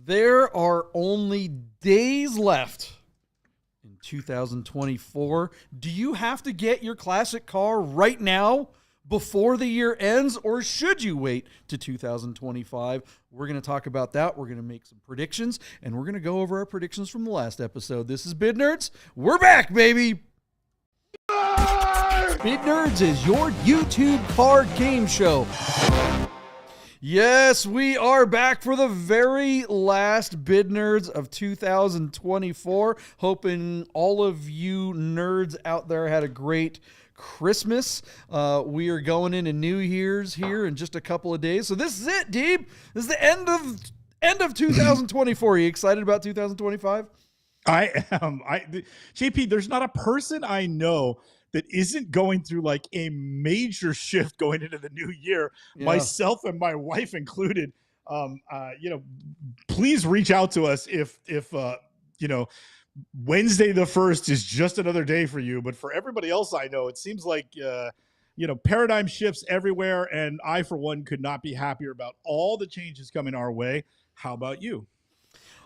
There are only days left in 2024. Do you have to get your classic car right now before the year ends, or should you wait to 2025? We're going to talk about that. We're going to make some predictions, and we're going to go over our predictions from the last episode. This is Bid Nerds. We're back, baby. Bid Nerds is your YouTube car game show. Yes, we are back for the very last Bid Nerds of 2024. Hoping all of you nerds out there had a great Christmas. We are going into New Year's here in just a couple of days. So this is it, Deeb. This is the end of 2024. Are you excited about 2025? I am. JP, there's not a person I know that isn't going through like a major shift going into the new year, myself and my wife included. Please reach out to us if Wednesday the 1st is just another day for you. But for everybody else I know, it seems like, paradigm shifts everywhere. And I, for one, could not be happier about all the changes coming our way. How about you?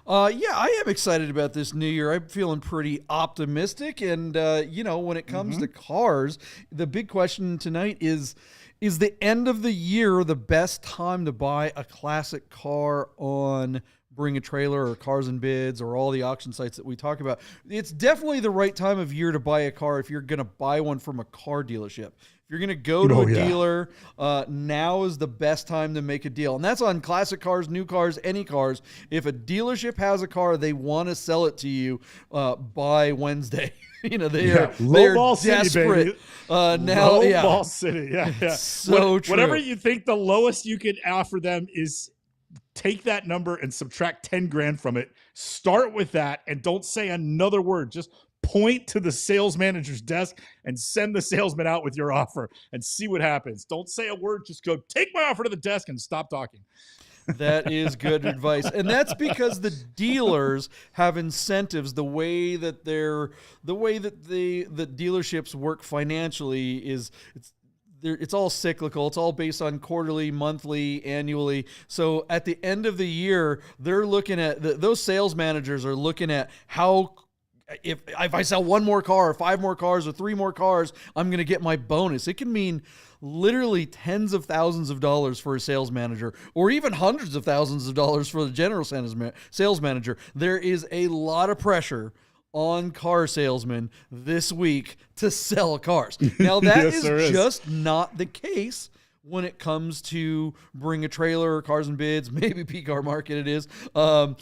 I am excited about this new year. I'm feeling pretty optimistic. And, when it comes to cars, the big question tonight is the end of the year the best time to buy a classic car on Bring a Trailer or Cars and Bids or all the auction sites that we talk about? It's definitely the right time of year to buy a car if you're going to buy one from a car dealership. If you're going to go to a dealer, now is the best time to make a deal. And that's on classic cars, new cars, any cars. If a dealership has a car, they want to sell it to you by Wednesday. They are desperate. City, baby. Ball City. Yeah. So true. Whatever you think the lowest you can offer them is, take that number and subtract 10 grand from it. Start with that and don't say another word. Just point to the sales manager's desk and send the salesman out with your offer and see what happens. Don't say a word. Just go take my offer to the desk and stop talking. That is good advice. And that's because the dealers have incentives. The way that the dealerships work financially is it's all cyclical. It's all based on quarterly, monthly, annually. So at the end of the year, they're looking at those sales managers are looking at how, if I sell one more car or 5 more cars or 3 more cars, I'm going to get my bonus. It can mean literally tens of thousands of dollars for a sales manager, or even hundreds of thousands of dollars for the general sales manager. There is a lot of pressure on car salesmen this week to sell cars. Now that is just not the case when it comes to Bring a Trailer or Cars and Bids, maybe PCAR Market it is. But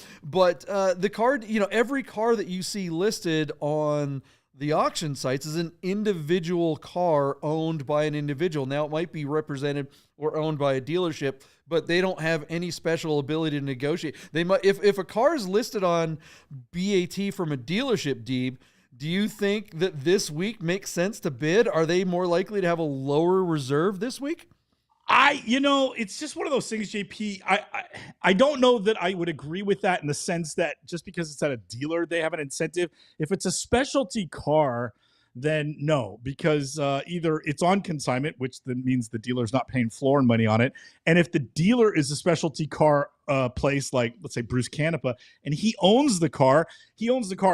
the car, every car that you see listed on the auction sites is an individual car owned by an individual. Now it might be represented or owned by a dealership, but they don't have any special ability to negotiate. They might, if a car is listed on BAT from a dealership, Deeb, do you think that this week makes sense to bid? Are they more likely to have a lower reserve this week? It's just one of those things, JP. I don't know that I would agree with that in the sense that just because it's at a dealer, they have an incentive. If it's a specialty car, then no, because either it's on consignment, which then means the dealer's not paying floor and money on it. And if the dealer is a specialty car place like, let's say, Bruce Canepa, and he owns the car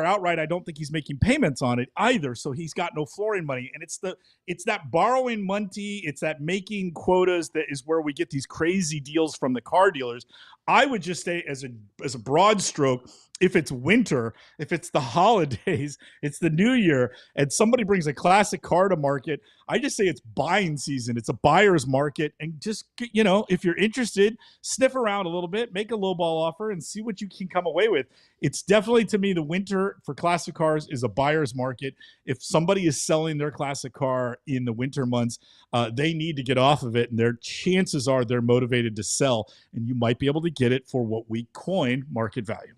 outright, I don't think he's making payments on it either. So he's got no flooring money. And it's that borrowing money, it's that making quotas that is where we get these crazy deals from the car dealers. I would just say as a broad stroke, if it's winter, if it's the holidays, it's the new year, and somebody brings a classic car to market, I just say it's buying season. It's a buyer's market. And just, if you're interested, sniff around a little bit, make a lowball offer and see what you can come away with. It's definitely, to me, the winter for classic cars is a buyer's market. If somebody is selling their classic car in the winter months, they need to get off of it. And their chances are they're motivated to sell. And you might be able to get it for what we coin market value.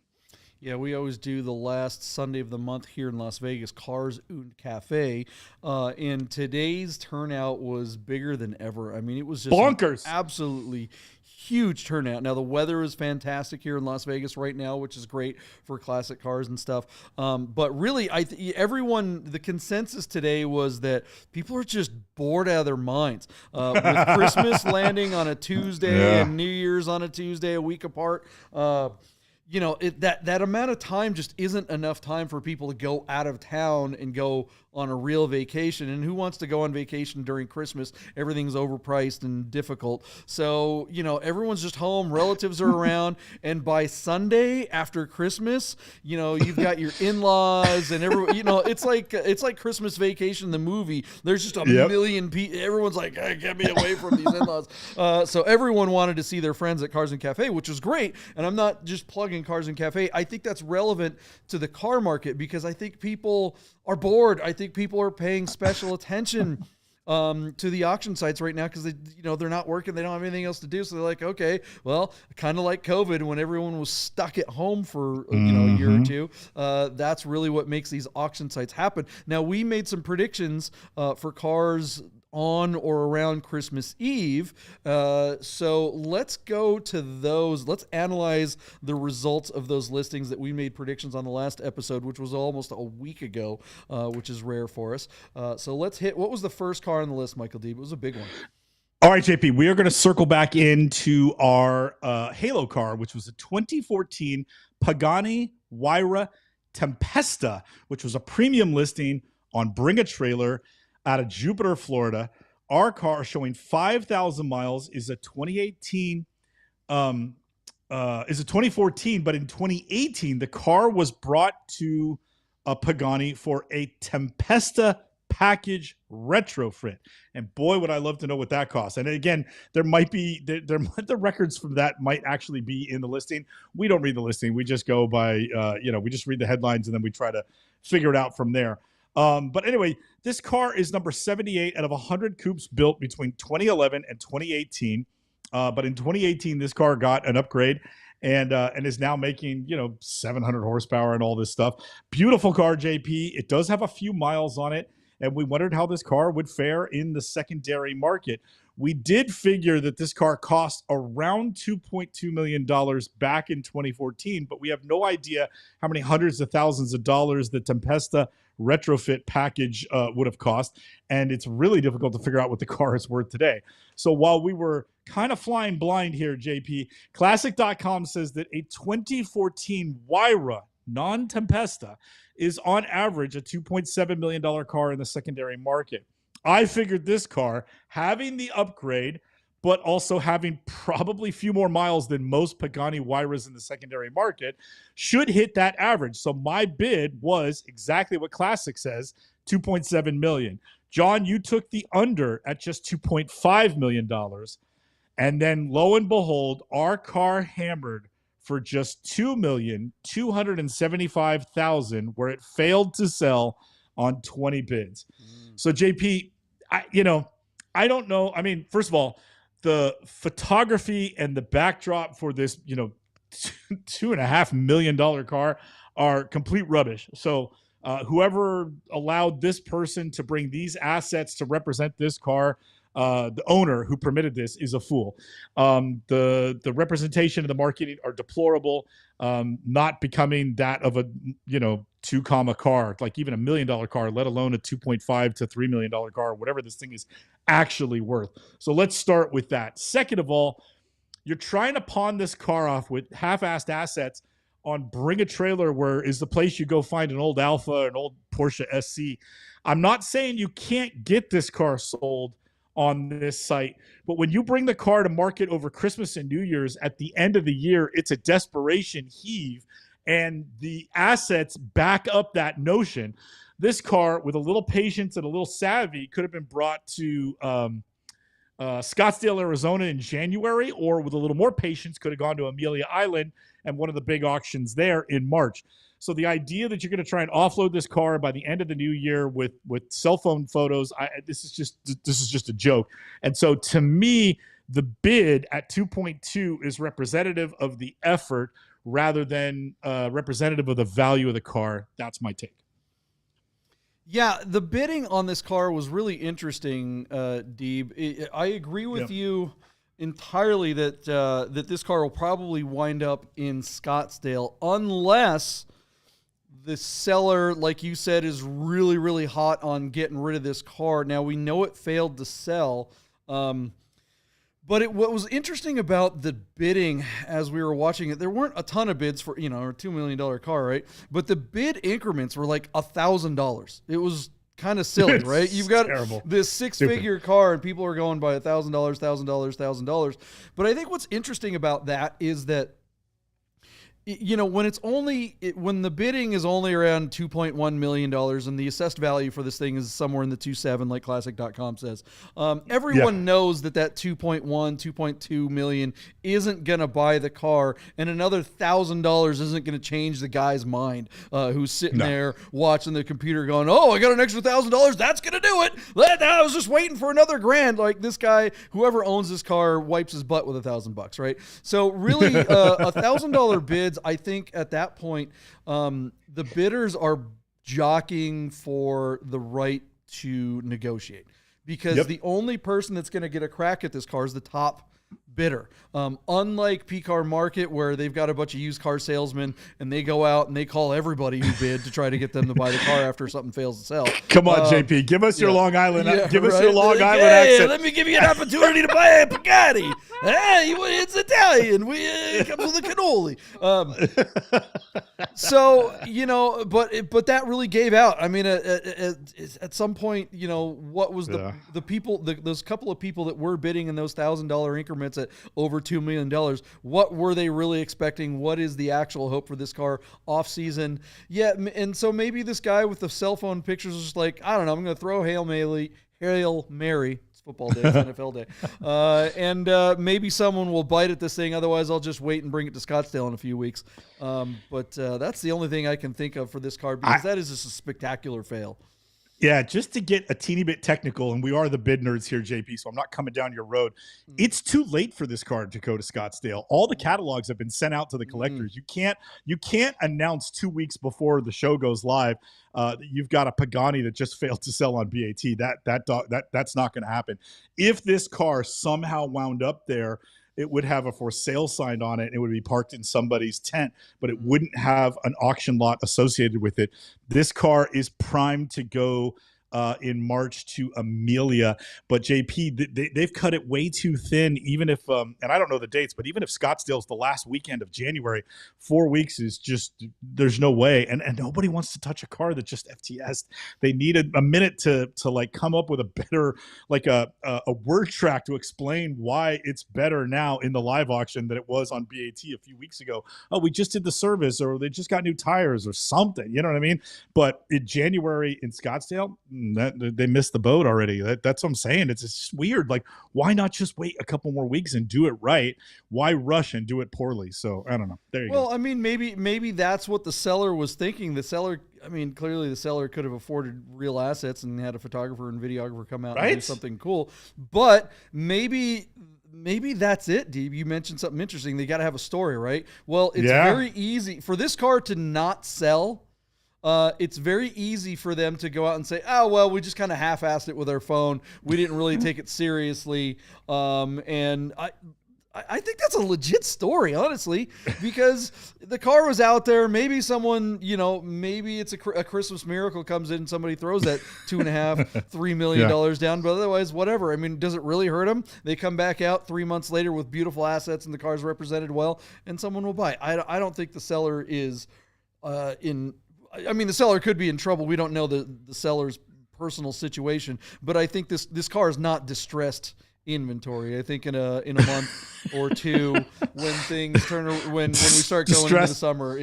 Yeah, we always do the last Sunday of the month here in Las Vegas, Cars und Cafe, and today's turnout was bigger than ever. I mean, it was just bonkers, absolutely huge turnout. Now, the weather is fantastic here in Las Vegas right now, which is great for classic cars and stuff. But really, the consensus today was that people are just bored out of their minds. With Christmas landing on a Tuesday and New Year's on a Tuesday, a week apart, that amount of time just isn't enough time for people to go out of town and go on a real vacation. And who wants to go on vacation during Christmas? Everything's overpriced and difficult. So, everyone's just home, relatives are around. And by Sunday after Christmas, you've got your in-laws and everyone, it's like Christmas Vacation, the movie. There's just a million people. Everyone's like, hey, get me away from these in-laws. So everyone wanted to see their friends at Cars and Cafe, which was great. And I'm not just plugging Cars and Cafe. I think that's relevant to the car market because I think people are bored. I think people are paying special attention to the auction sites right now because they're not working. They don't have anything else to do. So they're like, okay, well, kind of like COVID when everyone was stuck at home for a year or two. That's really what makes these auction sites happen. Now, we made some predictions for cars on or around Christmas Eve. So let's go to those. Let's analyze the results of those listings that we made predictions on the last episode, which was almost a week ago, which is rare for us. So let's hit, what was the first car on the list, Michael Deeb? It was a big one. All right, JP, we are going to circle back into our Halo car, which was a 2014 Pagani Huayra Tempesta, which was a premium listing on Bring a Trailer out of Jupiter, Florida. Our car, showing 5,000 miles, is a 2018, is a 2014, but in 2018, the car was brought to a Pagani for a Tempesta package retrofit. And boy, would I love to know what that costs. And again, there might be, the records from that might actually be in the listing. We don't read the listing. We just go by, we just read the headlines and then we try to figure it out from there. But anyway, this car is number 78 out of 100 coupes built between 2011 and 2018. But in 2018, this car got an upgrade and is now making, 700 horsepower and all this stuff. Beautiful car, JP. It does have a few miles on it. And we wondered how this car would fare in the secondary market. We did figure that this car cost around $2.2 million back in 2014, but we have no idea how many hundreds of thousands of dollars the Tempesta retrofit package would have cost. And it's really difficult to figure out what the car is worth today. So while we were kind of flying blind here, JP, Classic.com says that a 2014 Huayra non-Tempesta is on average a $2.7 million car in the secondary market. I figured this car, having the upgrade, but also having probably a few more miles than most Pagani Huayras in the secondary market, should hit that average. So my bid was exactly what Classic says, $2.7 million. John, you took the under at just $2.5 million. And then lo and behold, our car hammered for just $2,275,000, where it failed to sell on 20 bids. So JP, I don't know. I mean, first of all, the photography and the backdrop for this, $2.5 million car are complete rubbish. So whoever allowed this person to bring these assets to represent this car, the owner who permitted this is a fool. The representation and the marketing are deplorable, not becoming that of a, two-comma car, like even $1 million car, let alone a $2.5 to $3 million car, whatever this thing is actually worth. So let's start with that. Second of all, you're trying to pawn this car off with half-assed assets on Bring a Trailer, where is the place you go find an old Alfa, an old Porsche SC. I'm not saying you can't get this car sold on this site, but when you bring the car to market over Christmas and New Year's at the end of the year, it's a desperation heave, and the assets back up that notion. This car, with a little patience and a little savvy, could have been brought to Scottsdale, Arizona in January, or with a little more patience, could have gone to Amelia Island and one of the big auctions there in March. So the idea that you're going to try and offload this car by the end of the new year with cell phone photos, this is just a joke. And so to me, the bid at 2.2 is representative of the effort rather than representative of the value of the car. That's my take. Yeah, the bidding on this car was really interesting, Deeb. I agree with you entirely that that this car will probably wind up in Scottsdale unless the seller, like you said, is really, really hot on getting rid of this car. Now, we know it failed to sell. But what was interesting about the bidding as we were watching it, there weren't a ton of bids for, a $2 million car, right? But the bid increments were like $1,000. It was kind of silly, right? You've got terrible. this six-figure car and people are going by $1,000, $1,000, $1,000. But I think what's interesting about that is that, when the bidding is only around $2.1 million and the assessed value for this thing is somewhere in the 2.7, like classic.com says, everyone knows that 2.1, 2.2 million isn't going to buy the car, and another $1,000 isn't going to change the guy's mind who's sitting there watching the computer going, oh, I got an extra $1,000. That's going to do it. I was just waiting for another grand. Like this guy, whoever owns this car, wipes his butt with $1,000, right? So really, $1,000 bids, I think at that point, the bidders are jockeying for the right to negotiate, because the only person that's going to get a crack at this car is the top bidder. Unlike PCAR Market, where they've got a bunch of used car salesmen and they go out and they call everybody who bid to try to get them to buy the car after something fails to sell. Come on, JP, give us your Long Island. Give us your Long Island accent. Let me give you an opportunity to buy a Pagani. Hey, it's Italian. It comes with a cannoli. But that really gave out. I mean, at some point, what was the people, those couple of people that were bidding in those $1,000 increments at over $2 million, what were they really expecting? What is the actual hope for this car off season? Yeah, and so maybe this guy with the cell phone pictures is just like, I don't know, I'm going to throw Hail Mary. It's football day, it's NFL day. And maybe someone will bite at this thing. Otherwise, I'll just wait and bring it to Scottsdale in a few weeks. But that's the only thing I can think of for this car, because that is just a spectacular fail. Yeah, just to get a teeny bit technical, and we are the bid nerds here, JP, so I'm not coming down your road. It's too late for this car to go to Scottsdale. All the catalogs have been sent out to the collectors. You can't announce 2 weeks before the show goes live. You've got a Pagani that just failed to sell on BAT. That's not going to happen. If this car somehow wound up there, it would have a for sale sign on it. It would be parked in somebody's tent, but it wouldn't have an auction lot associated with it. This car is primed to go in March to Amelia, but JP, they've cut it way too thin. Even if, and I don't know the dates, but even if Scottsdale's the last weekend of January, 4 weeks is just, there's no way. And nobody wants to touch a car that just FTS'd. They needed a minute to like come up with a better, like a word track to explain why it's better now in the live auction than it was on BAT a few weeks ago. Oh, we just did the service, or they just got new tires or something, you know what I mean? But in January in Scottsdale, that they missed the boat already. That's what I'm saying. It's just weird. Like, why not just wait a couple more weeks and do it right? Why rush and do it poorly? So I don't know. There you go. Well, I mean, maybe that's what the seller was thinking. The seller, I mean, clearly the seller could have afforded real assets and had a photographer and videographer come out and do something cool. But maybe that's it, Deeb. You mentioned something interesting. They got to have a story, right? Well, it's very easy for this car to not sell. It's very easy for them to go out and say, oh, well, we just kind of half-assed it with our phone. We didn't really take it seriously. And I think that's a legit story, honestly, because the car was out there. Maybe someone, maybe it's a Christmas miracle comes in and somebody throws that $2.5–3 million down. But otherwise, whatever. I mean, does it really hurt them? They come back out 3 months later with beautiful assets and the car's represented well, and someone will buy. I don't think the seller is the seller could be in trouble. We don't know the seller's personal situation, but I think this car is not distressed inventory. I think in a month or two, when things turn, when we start going into the summer,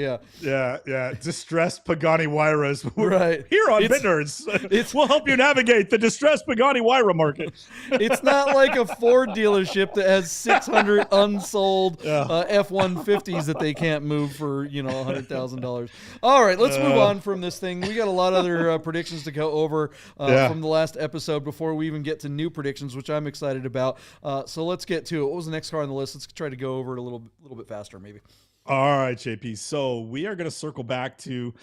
distressed Pagani Huayras, right here on Bit Nerds. We'll help you navigate the distressed Pagani Huayra market. It's not like a Ford dealership that has 600 unsold F-150s that they can't move for $100,000. All right, let's move on from this thing. We got a lot of other predictions to go over from the last episode before we even get to new predictions, which I'm excited about. So let's get to it. What was the next car on the list? Let's try to go over it a little bit faster, maybe. All right, JP. So we are going to circle back to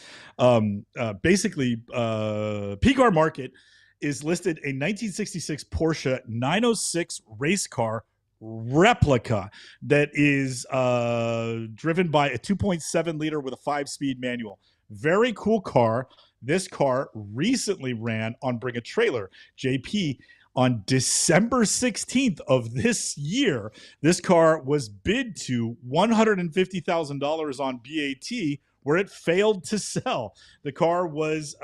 basically PCAR Market is listed a 1966 Porsche 906 race car replica that is driven by a 2.7 liter with a 5-speed manual. Very cool car. This car recently ran on Bring a Trailer. JP, On December 16th of this year, this car was bid to $150,000 on BAT, where it failed to sell. The car was,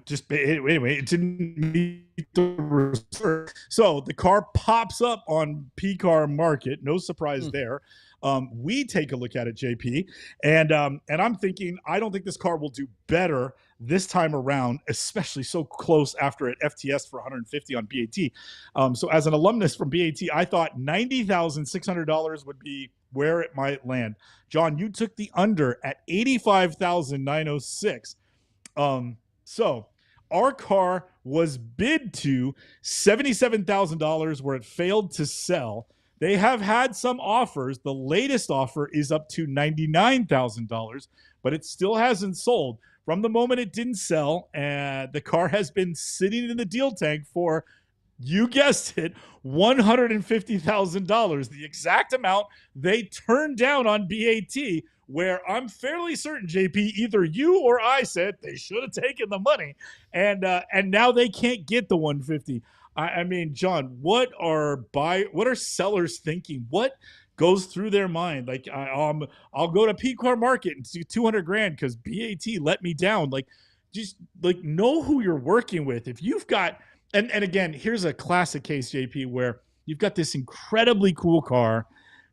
just anyway, it didn't meet the reserve. So the car pops up on PCAR Market. No surprise there. We take a look at it, JP, and I'm thinking, I don't think this car will do better this time around, especially so close after at FTS for 150 on BAT. So as an alumnus from BAT, I thought $90,600 would be where it might land. John, you took the under at $85,906. So our car was bid to $77,000 where it failed to sell. They have had some offers. The latest offer is up to $99,000, but it still hasn't sold. From the moment it didn't sell, and the car has been sitting in the deal tank for, you guessed it, $150,000, the exact amount they turned down on BAT, where I'm fairly certain, JP, either you or I said they should have taken the money, and now they can't get the 150. I mean, John, what are sellers thinking? What goes through their mind? Like, I'll go to PCAR Market and see 200 grand because BAT let me down. Like, just like, know who you're working with. If you've got, and again, here's a classic case, JP, where you've got this incredibly cool car,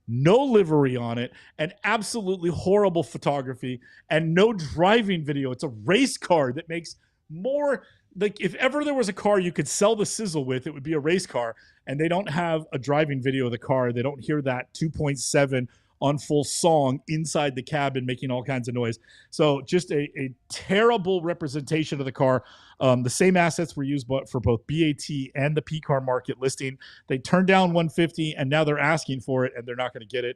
no livery on it, and absolutely horrible photography, and no driving video. It's a race car that makes more. Like, if ever there was a car you could sell the sizzle with, it would be a race car, and they don't have a driving video of the car. They don't hear that 2.7 on full song inside the cabin making all kinds of noise. So just a terrible representation of the car. The same assets were used for both BAT and the PCAR Market listing. They turned down 150, and now they're asking for it, and they're not going to get it.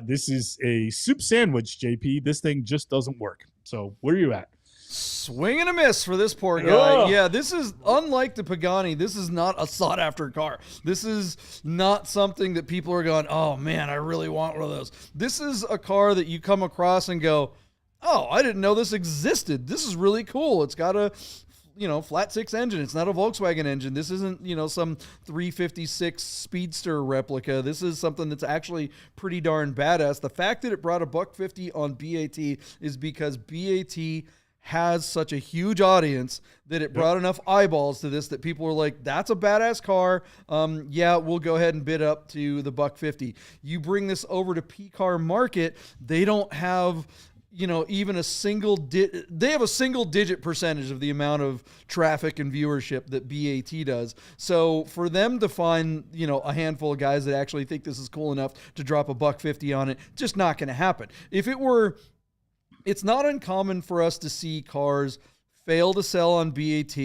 This is a soup sandwich, JP. This thing just doesn't work. So where are you at? Swing and a miss for this poor guy. Yeah, this is unlike the Pagani. This is not a sought after car. This is not something that people are going, oh man, I really want one of those. This is a car that you come across and go, oh, I didn't know this existed. This is really cool. It's got a flat six engine. It's not a Volkswagen engine. This isn't, some 356 Speedster replica. This is something that's actually pretty darn badass. The fact that it brought a $150 on BAT is because BAT has such a huge audience that it brought enough eyeballs to this that people were like, that's a badass car. Yeah, we'll go ahead and bid up to the $150. You bring this over to PCAR Market, they don't have, even a they have a single digit percentage of the amount of traffic and viewership that BAT does. So for them to find, a handful of guys that actually think this is cool enough to drop a $150 on it, just not going to happen. It's not uncommon for us to see cars fail to sell on BAT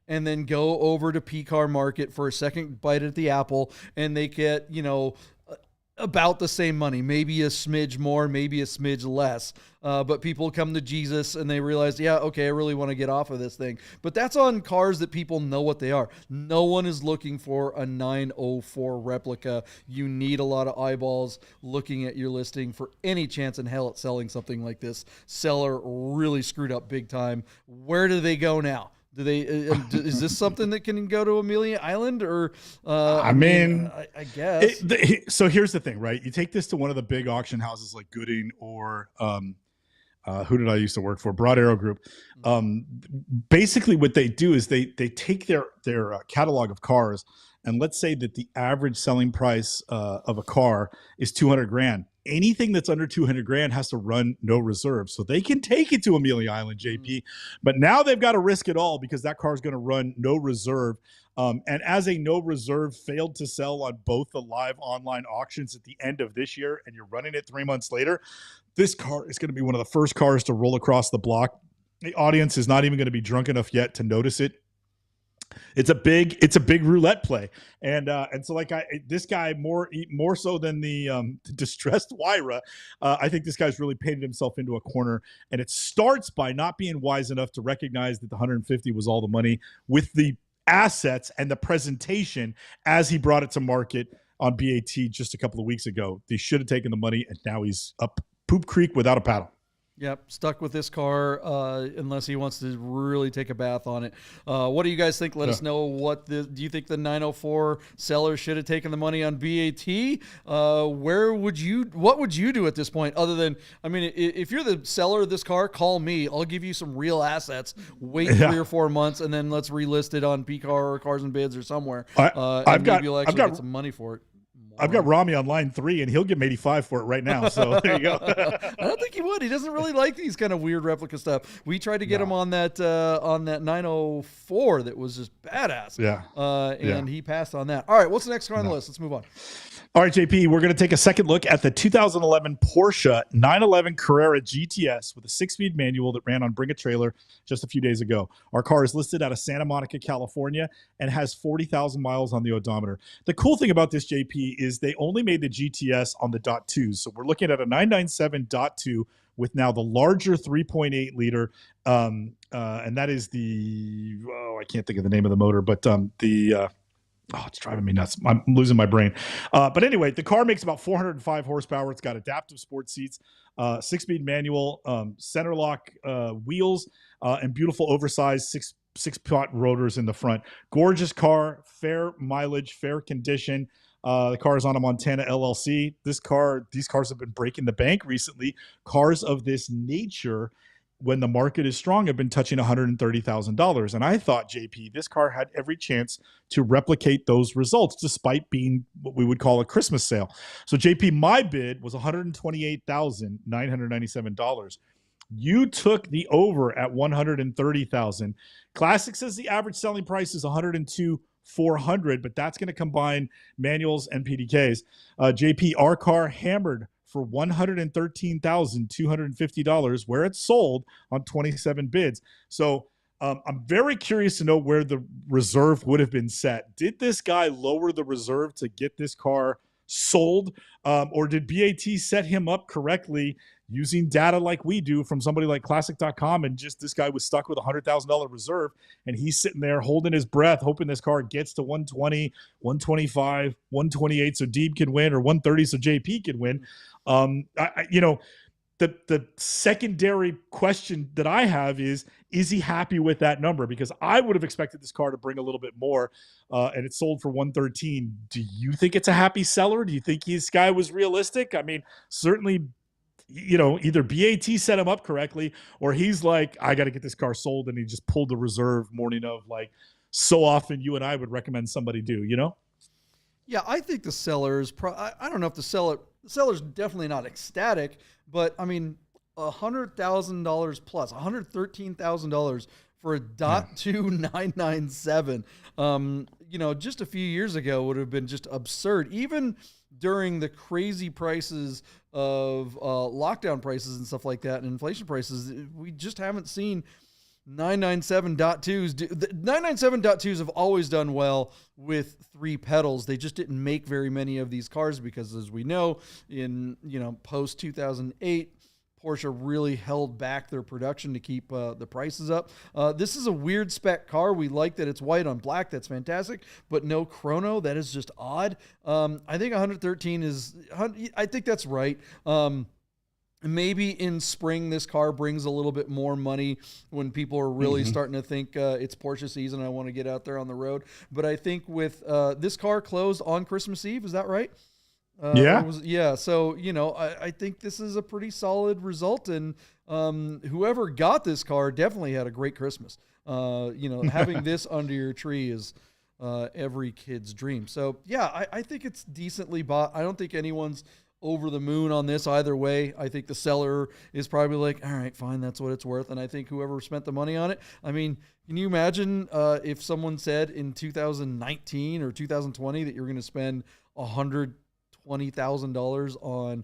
and then go over to PCAR Market for a second bite at the apple, and they get, about the same money, maybe a smidge more, maybe a smidge less. But people come to Jesus and they realize, yeah, okay, I really want to get off of this thing. But that's on cars that people know what they are. No one is looking for a 904 replica. You need a lot of eyeballs looking at your listing for any chance in hell at selling something like this. Seller really screwed up big time. Where do they go now? Do they? Is this something that can go to Amelia Island, or? I guess. So here's the thing, right? You take this to one of the big auction houses like Gooding or who did I used to work for? Broad Arrow Group. Basically, what they do is they take their catalog of cars, and let's say that the average selling price of a car is 200 grand. Anything that's under 200 grand has to run no reserve. So they can take it to Amelia Island, JP, but now they've got to risk it all because that car is going to run no reserve. And as a no reserve failed to sell on both the live online auctions at the end of this year, and you're running it 3 months later, this car is going to be one of the first cars to roll across the block. The audience is not even going to be drunk enough yet to notice it. It's a big roulette play, and so this guy more so than the distressed Huayra, I think this guy's really painted himself into a corner, and it starts by not being wise enough to recognize that the 150 was all the money with the assets and the presentation as he brought it to market on BAT just a couple of weeks ago. They should have taken the money, and now he's up Poop Creek without a paddle. Yep, stuck with this car unless he wants to really take a bath on it. What do you guys think? Let us know. Do you think the 904 seller should have taken the money on BAT? What would you do at this point? Other than, I mean, if you're the seller of this car, call me. I'll give you some real assets. Wait 3 or 4 months, and then let's relist it on PCAR or Cars and Bids or somewhere. Maybe you'll actually get some money for it. I've got Rami on line 3, and he'll give me 85 for it right now. So there you go. I don't think he would. He doesn't really like these kind of weird replica stuff. We tried to get him on that 904 that was just badass. And he passed on that. All right, what's the next car on the list? Let's move on. All right, JP, we're going to take a second look at the 2011 Porsche 911 Carrera GTS with a 6-speed manual that ran on Bring a Trailer just a few days ago. Our car is listed out of Santa Monica, California, and has 40,000 miles on the odometer. The cool thing about this, JP, is they only made the GTS on the .2. So we're looking at a 997 .2 with now the larger 3.8 liter. And that is I can't think of the name of the motor, but it's driving me nuts. I'm losing my brain. But anyway, the car makes about 405 horsepower. It's got adaptive sports seats, 6-speed manual, center lock wheels, and beautiful oversized six-pot rotors in the front. Gorgeous car, fair mileage, fair condition. The car is on a Montana LLC. These cars have been breaking the bank recently. Cars of this nature, when the market is strong, have been touching $130,000. And I thought, JP, this car had every chance to replicate those results despite being what we would call a Christmas sale. So JP, my bid was $128,997. You took the over at $130,000. Classic says the average selling price is $102,400, but that's going to combine manuals and PDKs. JP, our car hammered for $113,250, where it's sold on 27 bids. So I'm very curious to know where the reserve would have been set. Did this guy lower the reserve to get this car sold, or did BAT set him up correctly using data like we do from somebody like Classic.com, and just this guy was stuck with a $100,000 reserve, and he's sitting there holding his breath, hoping this car gets to 120, 125, 128 so Deeb can win, or 130 so JP can win. The secondary question that I have is he happy with that number? Because I would have expected this car to bring a little bit more, and it sold for 113. Do you think it's a happy seller? Do you think this guy was realistic? I mean, certainly, either BAT set him up correctly, or he's like, I got to get this car sold, and he just pulled the reserve morning of, like so often you and I would recommend somebody do, Yeah, I think the seller's I don't know if the seller's definitely not ecstatic, but I mean, $100,000 plus, $113,000 for a .2 997. Just a few years ago would have been just absurd. Even during the crazy prices of lockdown prices and stuff like that, and inflation prices, we just haven't seen 997.2s. The 997.2s have always done well with 3 pedals. They just didn't make very many of these cars because, as we know, in post 2008, Porsche really held back their production to keep the prices up. This is a weird spec car. We like that it's white on black. That's fantastic. But no chrono. That is just odd. I think 113 is... I think that's right. Maybe in spring, this car brings a little bit more money when people are really starting to think it's Porsche season. I want to get out there on the road. But I think with this car closed on Christmas Eve, is that right? So, I think this is a pretty solid result. And whoever got this car definitely had a great Christmas. Having this under your tree is every kid's dream. So, yeah, I think it's decently bought. I don't think anyone's over the moon on this either way. I think the seller is probably like, all right, fine, that's what it's worth. And I think whoever spent the money on it, I mean, can you imagine if someone said in 2019 or 2020 that you're going to spend $120,000 on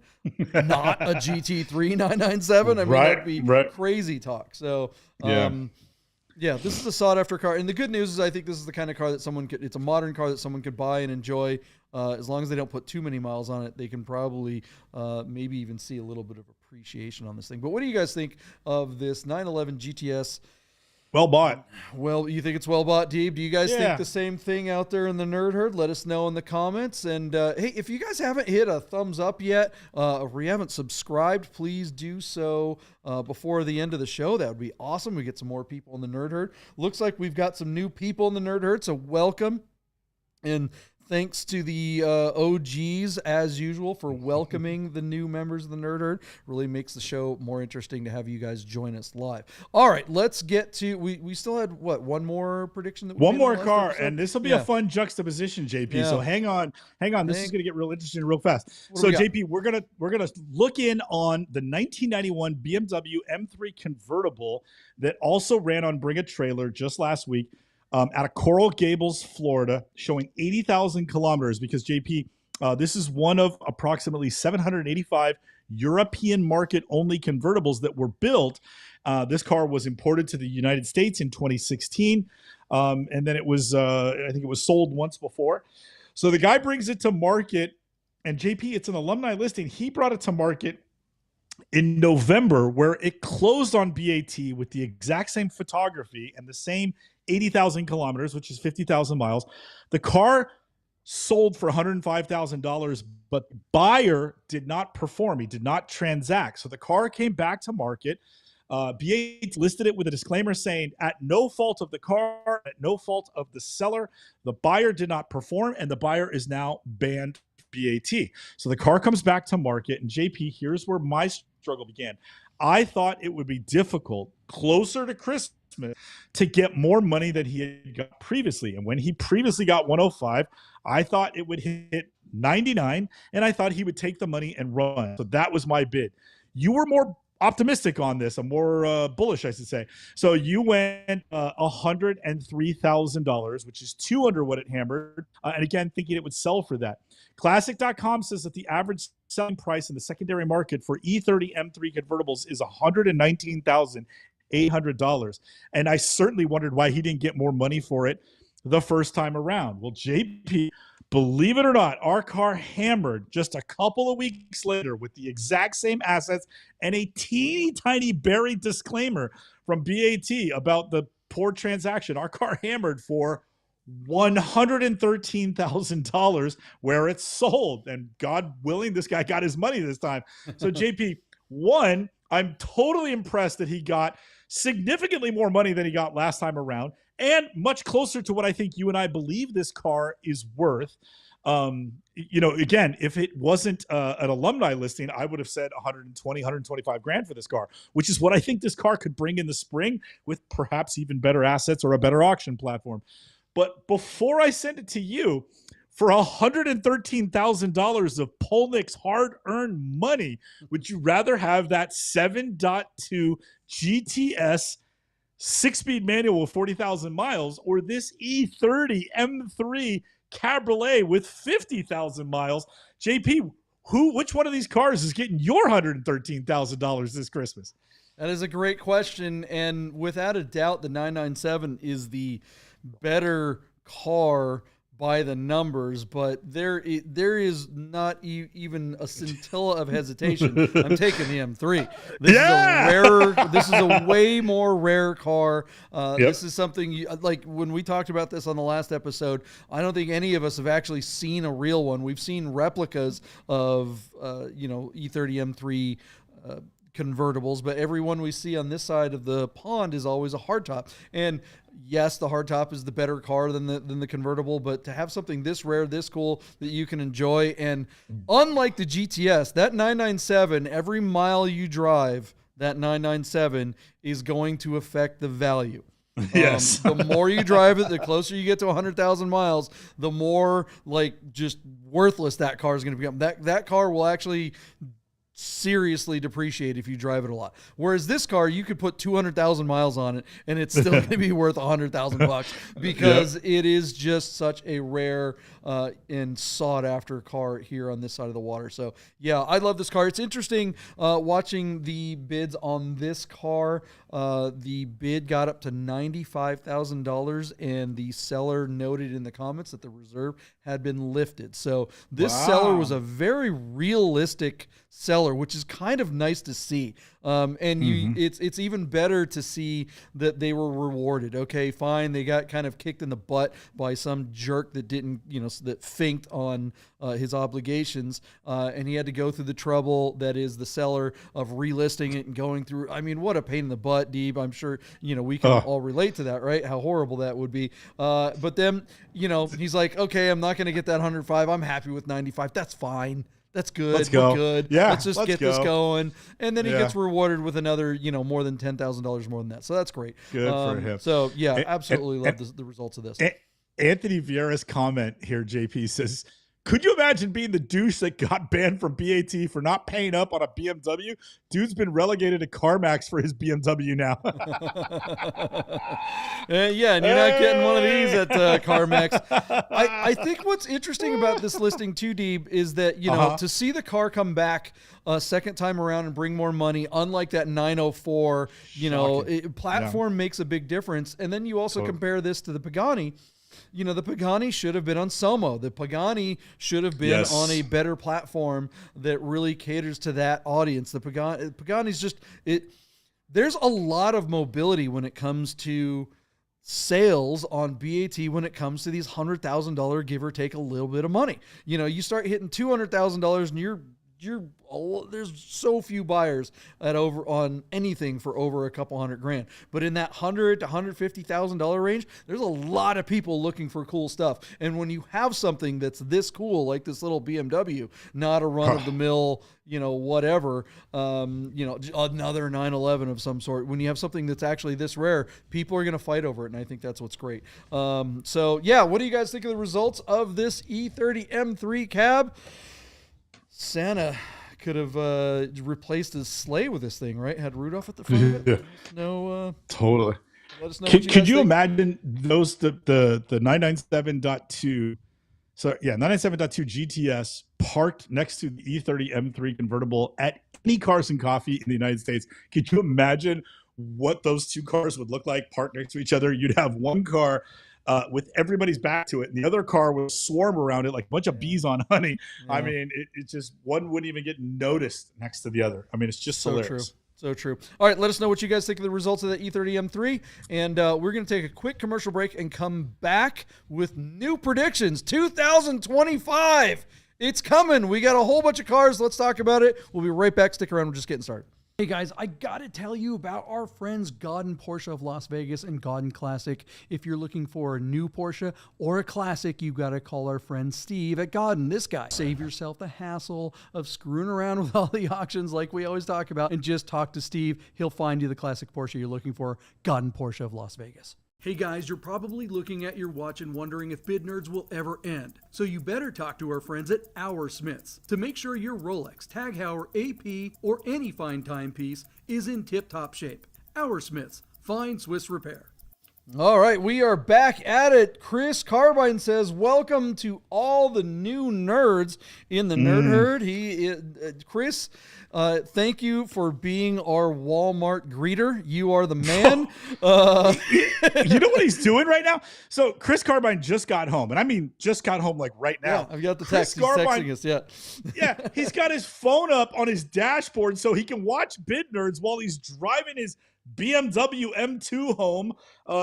not a GT3 997? I mean, that'd be crazy talk. So, yeah, this is a sought after car. And the good news is I think this is the kind of car that it's a modern car that someone could buy and enjoy. As long as they don't put too many miles on it, they can probably maybe even see a little bit of appreciation on this thing. But what do you guys think of this 911 GTS Well bought. Well, you think it's well bought, Deeb? Do you guys think Yeah. the same thing out there in the nerd herd? Let us know in the comments. And hey, if you guys haven't hit a thumbs up yet, if you haven't subscribed, please do so before the end of the show. That would be awesome. We get some more people in the nerd herd. Looks like we've got some new people in the nerd herd, so welcome. And thanks to the OGs, as usual, for welcoming the new members of the Nerd Herd. Really makes the show more interesting to have you guys join us live. All right, let's get to, we still had, what, one more prediction? That One more car, and this will be a fun juxtaposition, JP. Yeah. So hang on. This is going to get real interesting real fast. What So do we got? JP, we're gonna look in on the 1991 BMW M3 Convertible that also ran on Bring a Trailer just last week. Out of Coral Gables, Florida, showing 80,000 kilometers because, JP, this is one of approximately 785 European market-only convertibles that were built. This car was imported to the United States in 2016, and then it was, I think it was sold once before. So the guy brings it to market, and JP, it's an alumni listing. He brought it to market in November, where it closed on BAT with the exact same photography and the same 80,000 kilometers, which is 50,000 miles. The car sold for $105,000, but the buyer did not perform. He did not transact. So the car came back to market. BAT listed it with a disclaimer saying, at no fault of the car, at no fault of the seller, the buyer did not perform, and the buyer is now banned BAT. So the car comes back to market, and JP, here's where my struggle began. I thought it would be difficult closer to Christmas to get more money than he had got previously. And when he previously got 105, I thought it would hit 99, and I thought he would take the money and run. So that was my bid. You were more optimistic on this, more bullish, I should say. So you went $103,000, which is $200 under what it hammered. And again, thinking it would sell for that. Classic.com says that the average selling price in the secondary market for E30 M3 convertibles is $119,800. And I certainly wondered why he didn't get more money for it the first time around. Well, JP, believe it or not, our car hammered just a couple of weeks later with the exact same assets and a teeny tiny buried disclaimer from BAT about the poor transaction. Our car hammered for $113,000 where it's sold. And God willing, this guy got his money this time. So JP, one, I'm totally impressed that he got significantly more money than he got last time around, and much closer to what I think you and I believe this car is worth. Again, if it wasn't an alumni listing, I would have said 120, 125 grand for this car, which is what I think this car could bring in the spring with perhaps even better assets or a better auction platform. But before I send it to you, for $113,000 of Polnik's hard-earned money, would you rather have that 7.2 GTS 6-speed manual with 40,000 miles or this E30 M3 Cabriolet with 50,000 miles? JP, which one of these cars is getting your $113,000 this Christmas? That is a great question, and without a doubt, the 997 is the better car by the numbers, but there is not even a scintilla of hesitation. I'm taking the M3. This is a way more rare car. This is something like when we talked about this on the last episode, I don't think any of us have actually seen a real one. We've seen replicas of E30 M3 convertibles, but every one we see on this side of the pond is always a hardtop. And yes, the hardtop is the better car than the convertible, but to have something this rare, this cool that you can enjoy, and unlike the GTS, that 997, every mile you drive, that 997 is going to affect the value. Yes. The more you drive it, the closer you get to 100,000 miles, the more just worthless that car is going to become. That car will actually seriously depreciate if you drive it a lot. Whereas this car, you could put 200,000 miles on it and it's still going to be worth $100,000 because it is just such a rare and sought after car here on this side of the water. So yeah, I love this car. It's interesting watching the bids on this car. The bid got up to $95,000 and the seller noted in the comments that the reserve had been lifted. So this seller was a very realistic seller seller, which is kind of nice to see. It's even better to see that they were rewarded. Okay, fine. They got kind of kicked in the butt by some jerk that didn't, that finked on his obligations. And he had to go through the trouble that is the seller of relisting it and going through. I mean, what a pain in the butt, Deeb. I'm sure, we can all relate to that, right? How horrible that would be. But then, he's like, okay, I'm not going to get that 105. I'm happy with 95. That's fine. That's good. Let's go. We're good. Yeah, let's get this going. And then he gets rewarded with another, more than $10,000 more than that. So that's great. Good for him. So yeah, absolutely love the results of this. Anthony Vieira's comment here, JP, says, could you imagine being the douche that got banned from BAT for not paying up on a BMW? Dude's been relegated to CarMax for his BMW now. Yeah, and you're not getting one of these at CarMax. I think what's interesting about this listing too, Deeb, is that, to see the car come back a second time around and bring more money, unlike that 904, platform makes a big difference. And then you also compare this to the Pagani. The Pagani should have been on Somo. The Pagani should have been on a better platform that really caters to that audience. The Pagani's just there's a lot of mobility when it comes to sales on BAT when it comes to these $100,000 give or take a little bit of money. You start hitting $200,000 and there's so few buyers on anything for over a couple $100,000. But in that $100,000 to $150,000 range, there's a lot of people looking for cool stuff. And when you have something that's this cool, like this little BMW, not a run of the mill, whatever, another 911 of some sort. When you have something that's actually this rare, people are going to fight over it. And I think that's what's great. So yeah, what do you guys think of the results of this E30 M3 cab? Santa could have replaced his sleigh with this thing, right? Had Rudolph at the front of it. Totally. Let us know. Could you imagine those the 997.2? So yeah, 997.2 GTS parked next to the E30 M3 convertible at any Cars and Coffee in the United States. Could you imagine what those two cars would look like parked next to each other? You'd have one car with everybody's back to it, and the other car would swarm around it like a bunch of bees on honey. Yeah. I mean, it just, one wouldn't even get noticed next to the other. I mean, it's just hilarious. True. So true. All right, let us know what you guys think of the results of the E30 M3, and we're going to take a quick commercial break and come back with new predictions. 2025, it's coming. We got a whole bunch of cars. Let's talk about it. We'll be right back. Stick around. We're just getting started. Hey guys, I gotta tell you about our friends Godden Porsche of Las Vegas and Godden Classic. If you're looking for a new Porsche or a classic, you gotta call our friend Steve at Godden, this guy. Save yourself the hassle of screwing around with all the auctions like we always talk about, and just talk to Steve. He'll find you the classic Porsche you're looking for. Godden Porsche of Las Vegas. Hey guys, you're probably looking at your watch and wondering if Bid Nerds will ever end. So you better talk to our friends at Our Smiths to make sure your Rolex, Tag Heuer, AP, or any fine timepiece is in tip-top shape. Our Smiths, fine Swiss repair. All right, we are back at it. Chris Carbine says, welcome to all the new nerds in the Nerd Herd. Chris, thank you for being our Walmart greeter. You are the man. You know what he's doing right now? So Chris Carbine just got home, and I mean just got home like right now. Yeah, I've got the text. He's texting us, yeah, he's got his phone up on his dashboard so he can watch Bid Nerds while he's driving his BMW M2 home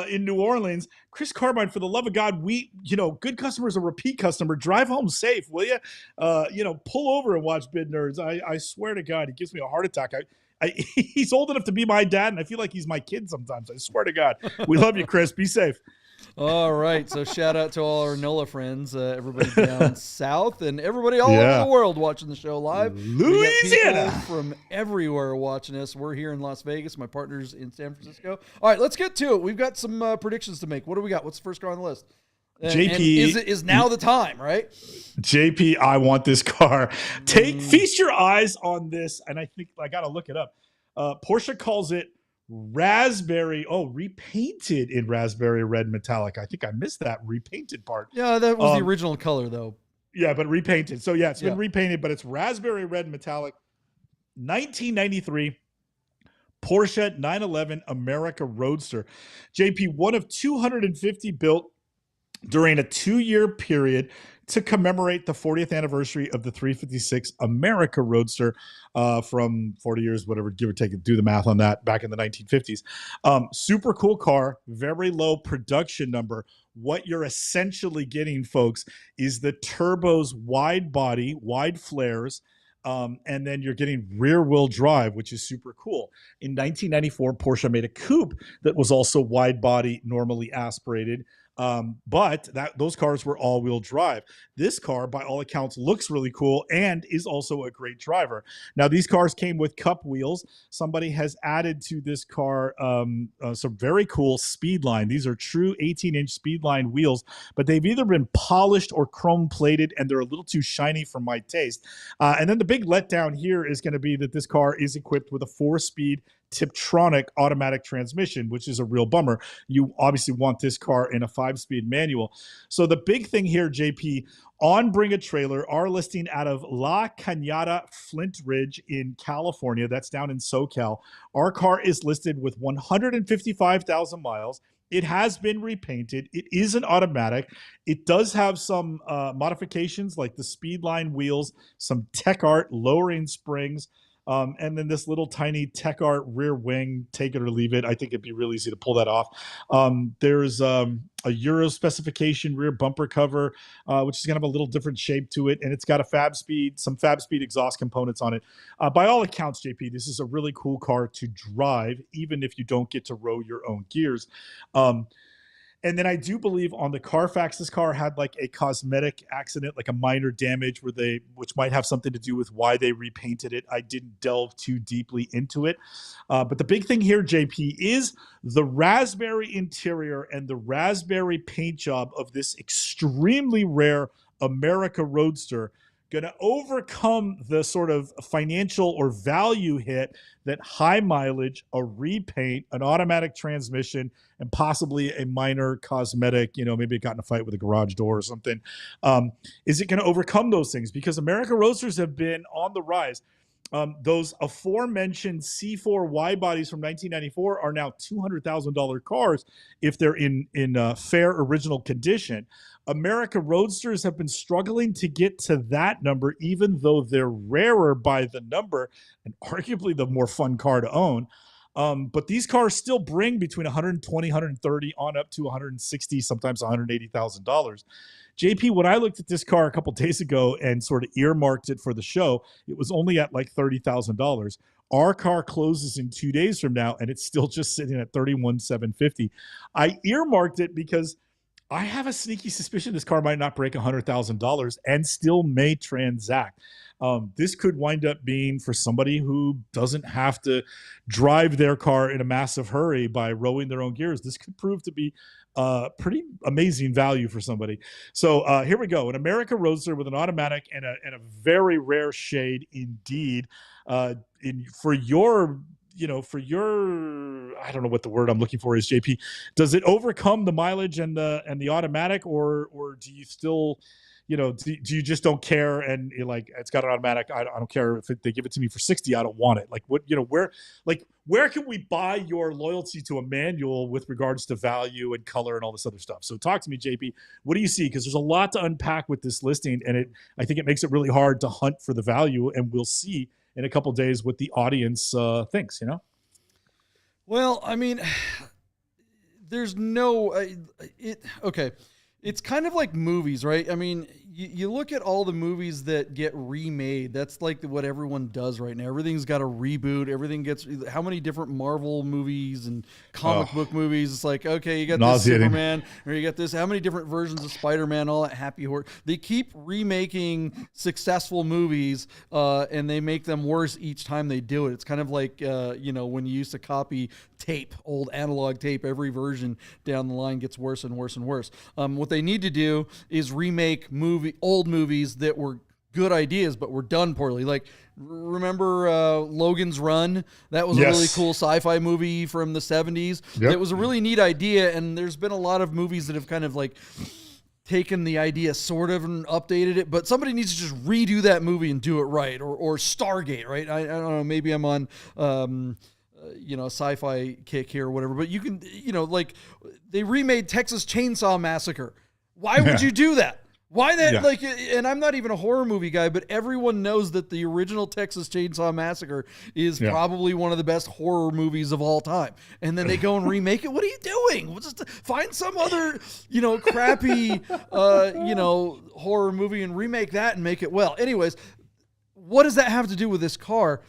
in New Orleans. Chris Carbine, for the love of God, good customers, a repeat customer. Drive home safe, will you? Pull over and watch Bid Nerds. I swear to God, he gives me a heart attack. He's old enough to be my dad, and I feel like he's my kid sometimes. I swear to God. We love you, Chris. Be safe. All right. So shout out to all our NOLA friends, everybody down south, and everybody all over the world watching the show live. Louisiana. From everywhere watching us. We're here in Las Vegas. My partner's in San Francisco. All right, let's get to it. We've got some predictions to make. What do we got? What's the first car on the list? JP, and is now the time, right? JP, I want this car. Feast your eyes on this, and I think I got to look it up. Porsche calls it raspberry. Repainted in raspberry red metallic. I think I missed that repainted part. Yeah, that was the original color, though. Yeah, but repainted. So yeah, it's been repainted, but it's raspberry red metallic. 1993 Porsche 911 America Roadster. JP, one of 250 built during a 2-year period to commemorate the 40th anniversary of the 356 America Roadster from 40 years, whatever, give or take, do the math on that, back in the 1950s. Super cool car, very low production number. What you're essentially getting, folks, is the turbo's wide body, wide flares, and then you're getting rear wheel drive, which is super cool. In 1994, Porsche made a coupe that was also wide body, normally aspirated. But those cars were all wheel drive. This car, by all accounts, looks really cool and is also a great driver. Now, these cars came with cup wheels. Somebody has added to this car some very cool Speedline. These are true 18-inch Speedline wheels, but they've either been polished or chrome plated, and they're a little too shiny for my taste. And then the big letdown here is going to be that this car is equipped with a 4-speed Tiptronic automatic transmission, which is a real bummer. You obviously want this car in a 5-speed manual. So the big thing here, JP, on Bring a Trailer, our listing out of La Cañada, Flint Ridge in California, that's down in SoCal. Our car is listed with 155,000 miles. It has been repainted. It is an automatic. It does have some modifications like the Speedline wheels, some tech art, lowering springs, and then this little tiny tech art rear wing, take it or leave it. I think it'd be real easy to pull that off. There's a Euro specification rear bumper cover, which is going to have a little different shape to it. And it's got some Fab Speed exhaust components on it. By all accounts, JP, this is a really cool car to drive, even if you don't get to row your own gears. And then I do believe on the Carfax, this car had like a cosmetic accident, like a minor damage which might have something to do with why they repainted it. I didn't delve too deeply into it. But the big thing here, JP, is the raspberry interior and the raspberry paint job of this extremely rare America Roadster going to overcome the sort of financial or value hit that high mileage, a repaint, an automatic transmission, and possibly a minor cosmetic, maybe it got in a fight with a garage door or something. Is it going to overcome those things? Because America Roadsters have been on the rise. Those aforementioned C4 wide bodies from 1994 are now $200,000 cars if they're in fair original condition. America Roadsters have been struggling to get to that number, even though they're rarer by the number and arguably the more fun car to own. But these cars still bring between 120, 130 on up to 160, sometimes $180,000. JP, when I looked at this car a couple days ago and sort of earmarked it for the show, it was only at like $30,000. Our car closes in 2 days from now, and it's still just sitting at $31,750. I earmarked it because I have a sneaky suspicion this car might not break $100,000 and still may transact. This could wind up being for somebody who doesn't have to drive their car in a massive hurry by rowing their own gears. This could prove to be pretty amazing value for somebody. So here we go. An America Roadster with an automatic and a very rare shade indeed. For your, I don't know what the word I'm looking for is, JP. Does it overcome the mileage and the automatic, or do you still, do you just don't care and you're like, it's got an automatic, I don't care if they give it to me for 60, I don't want it. Like what, where can we buy your loyalty to a manual with regards to value and color and all this other stuff? So talk to me, JP. What do you see? Because there's a lot to unpack with this listing, and I think it makes it really hard to hunt for the value, and we'll see in a couple of days what the audience thinks, Well, I mean, there's no, okay. It's kind of like movies, right? I mean, you look at all the movies that get remade. That's like what everyone does right now. Everything's got a reboot. Everything gets, how many different Marvel movies and comic book movies? It's like, okay, you got this Superman, or you got this, how many different versions of Spider-Man, all that happy horror. They keep remaking successful movies, and they make them worse each time they do it. It's kind of like, when you used to copy tape, old analog tape, every version down the line gets worse and worse and worse. What they need to do is remake old movies that were good ideas but were done poorly. Like, remember Logan's Run? That was a really cool sci-fi movie from the 70s. Yep. It was a really neat idea, and there's been a lot of movies that have kind of like taken the idea sort of and updated it, but somebody needs to just redo that movie and do it right. Or Stargate, right? I don't know, maybe I'm on a sci-fi kick here or whatever, but you can, like they remade Texas Chainsaw Massacre. Why would you do that? Why that? Like, and I'm not even a horror movie guy, but everyone knows that the original Texas Chainsaw Massacre is probably one of the best horror movies of all time. And then they go and remake it. What are you doing? We'll just find some other, crappy, horror movie and remake that and make it well. Anyways, what does that have to do with this car?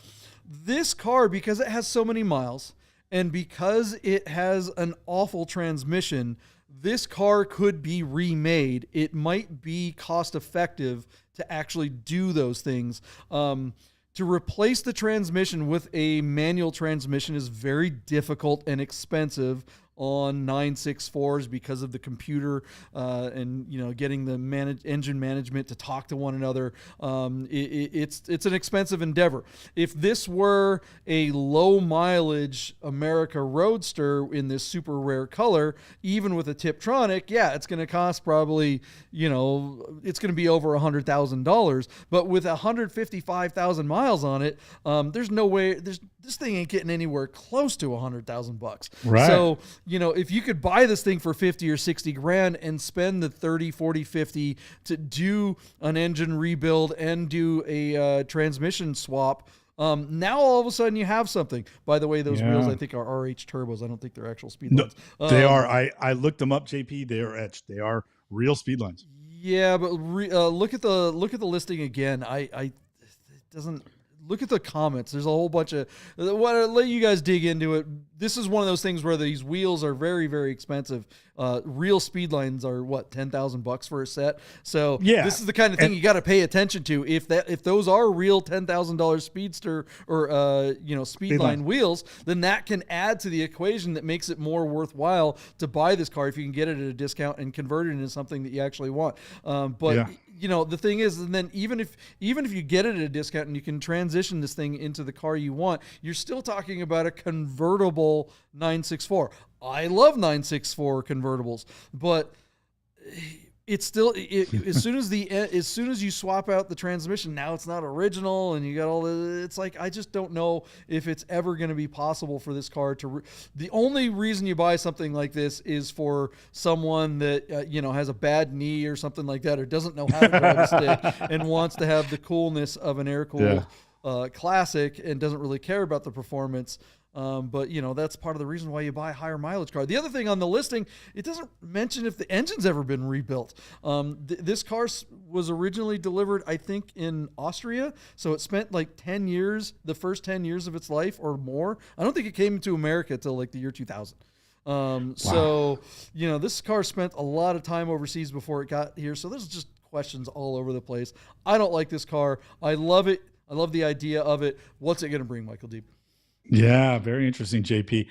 This car, because it has so many miles and because it has an awful transmission, this car could be remade. It might be cost effective to actually do those things. To replace the transmission with a manual transmission is very difficult and expensive on 964s because of the computer and getting the engine management to talk to one another. It's an expensive endeavor. If this were a low mileage America Roadster in this super rare color, even with a Tiptronic, it's going to cost probably it's going to be over $100,000. But with 155,000 miles on it, there's no way this thing ain't getting anywhere close to $100,000. Right. So, if you could buy this thing for 50 or 60 grand and spend the 30, 40, 50 to do an engine rebuild and do a transmission swap, now all of a sudden you have something. By the way, those wheels I think are RH turbos. I don't think they're actual speed lines. They are. I looked them up, JP. They are etched. They are real speed lines. Yeah, but look at the listing again. It doesn't. Look at the comments. There's a whole bunch of. I'll let you guys dig into it. This is one of those things where these wheels are very, very expensive. Real speed lines are what, $10,000 for a set. So this is the kind of thing you got to pay attention to. If those are real $10,000 speedster or speed line wheels, then that can add to the equation that makes it more worthwhile to buy this car if you can get it at a discount and convert it into something that you actually want. The thing is, and then even if you get it at a discount and you can transition this thing into the car you want, you're still talking about a convertible 964. I love 964 convertibles, but it's still as soon as you swap out the transmission, now it's not original, and you got all the. It's like, I just don't know if it's ever going to be possible for this car to. The only reason you buy something like this is for someone that has a bad knee or something like that, or doesn't know how to drive a stick and wants to have the coolness of an air cooled classic and doesn't really care about the performance. But that's part of the reason why you buy a higher mileage car. The other thing on the listing, it doesn't mention if the engine's ever been rebuilt. This car was originally delivered, I think, in Austria. So it spent like 10 years, the first 10 years of its life or more. I don't think it came to America till like the year 2000. So, this car spent a lot of time overseas before it got here. So there's just questions all over the place. I don't like this car. I love it. I love the idea of it. What's it going to bring, Michael Deeb? Yeah, very interesting, JP.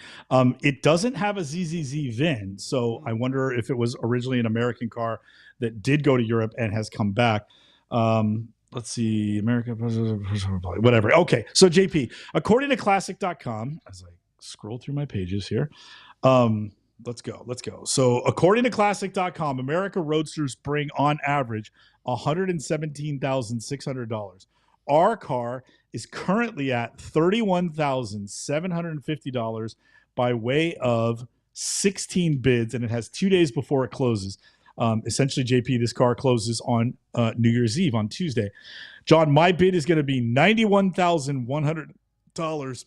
It doesn't have a ZZZ VIN, so I wonder if it was originally an American car that did go to Europe and has come back. Let's see, America, whatever. Okay, so JP, according to classic.com, as I scroll through my pages here, let's go. So according to classic.com, America Roadsters bring on average $117,600. Our car is currently at $31,750 by way of 16 bids, and it has 2 days before it closes. Essentially, JP, this car closes on New Year's Eve, on Tuesday. John, my bid is going to be $91,100,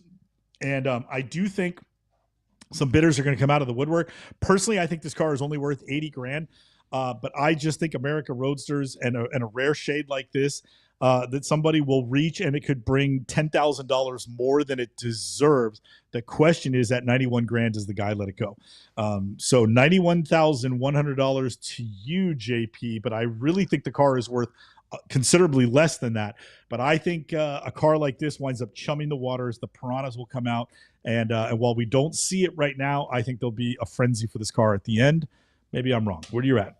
and I do think some bidders are going to come out of the woodwork. Personally, I think this car is only worth 80 grand, but I just think America Roadsters and a rare shade like this, that somebody will reach, and it could bring $10,000 more than it deserves. The question is, at 91 grand, does the guy let it go? So $91,100 to you, JP, but I really think the car is worth considerably less than that. But I think a car like this winds up chumming the waters. The piranhas will come out, and while we don't see it right now, I think there'll be a frenzy for this car at the end. Maybe I'm wrong. Where are you at?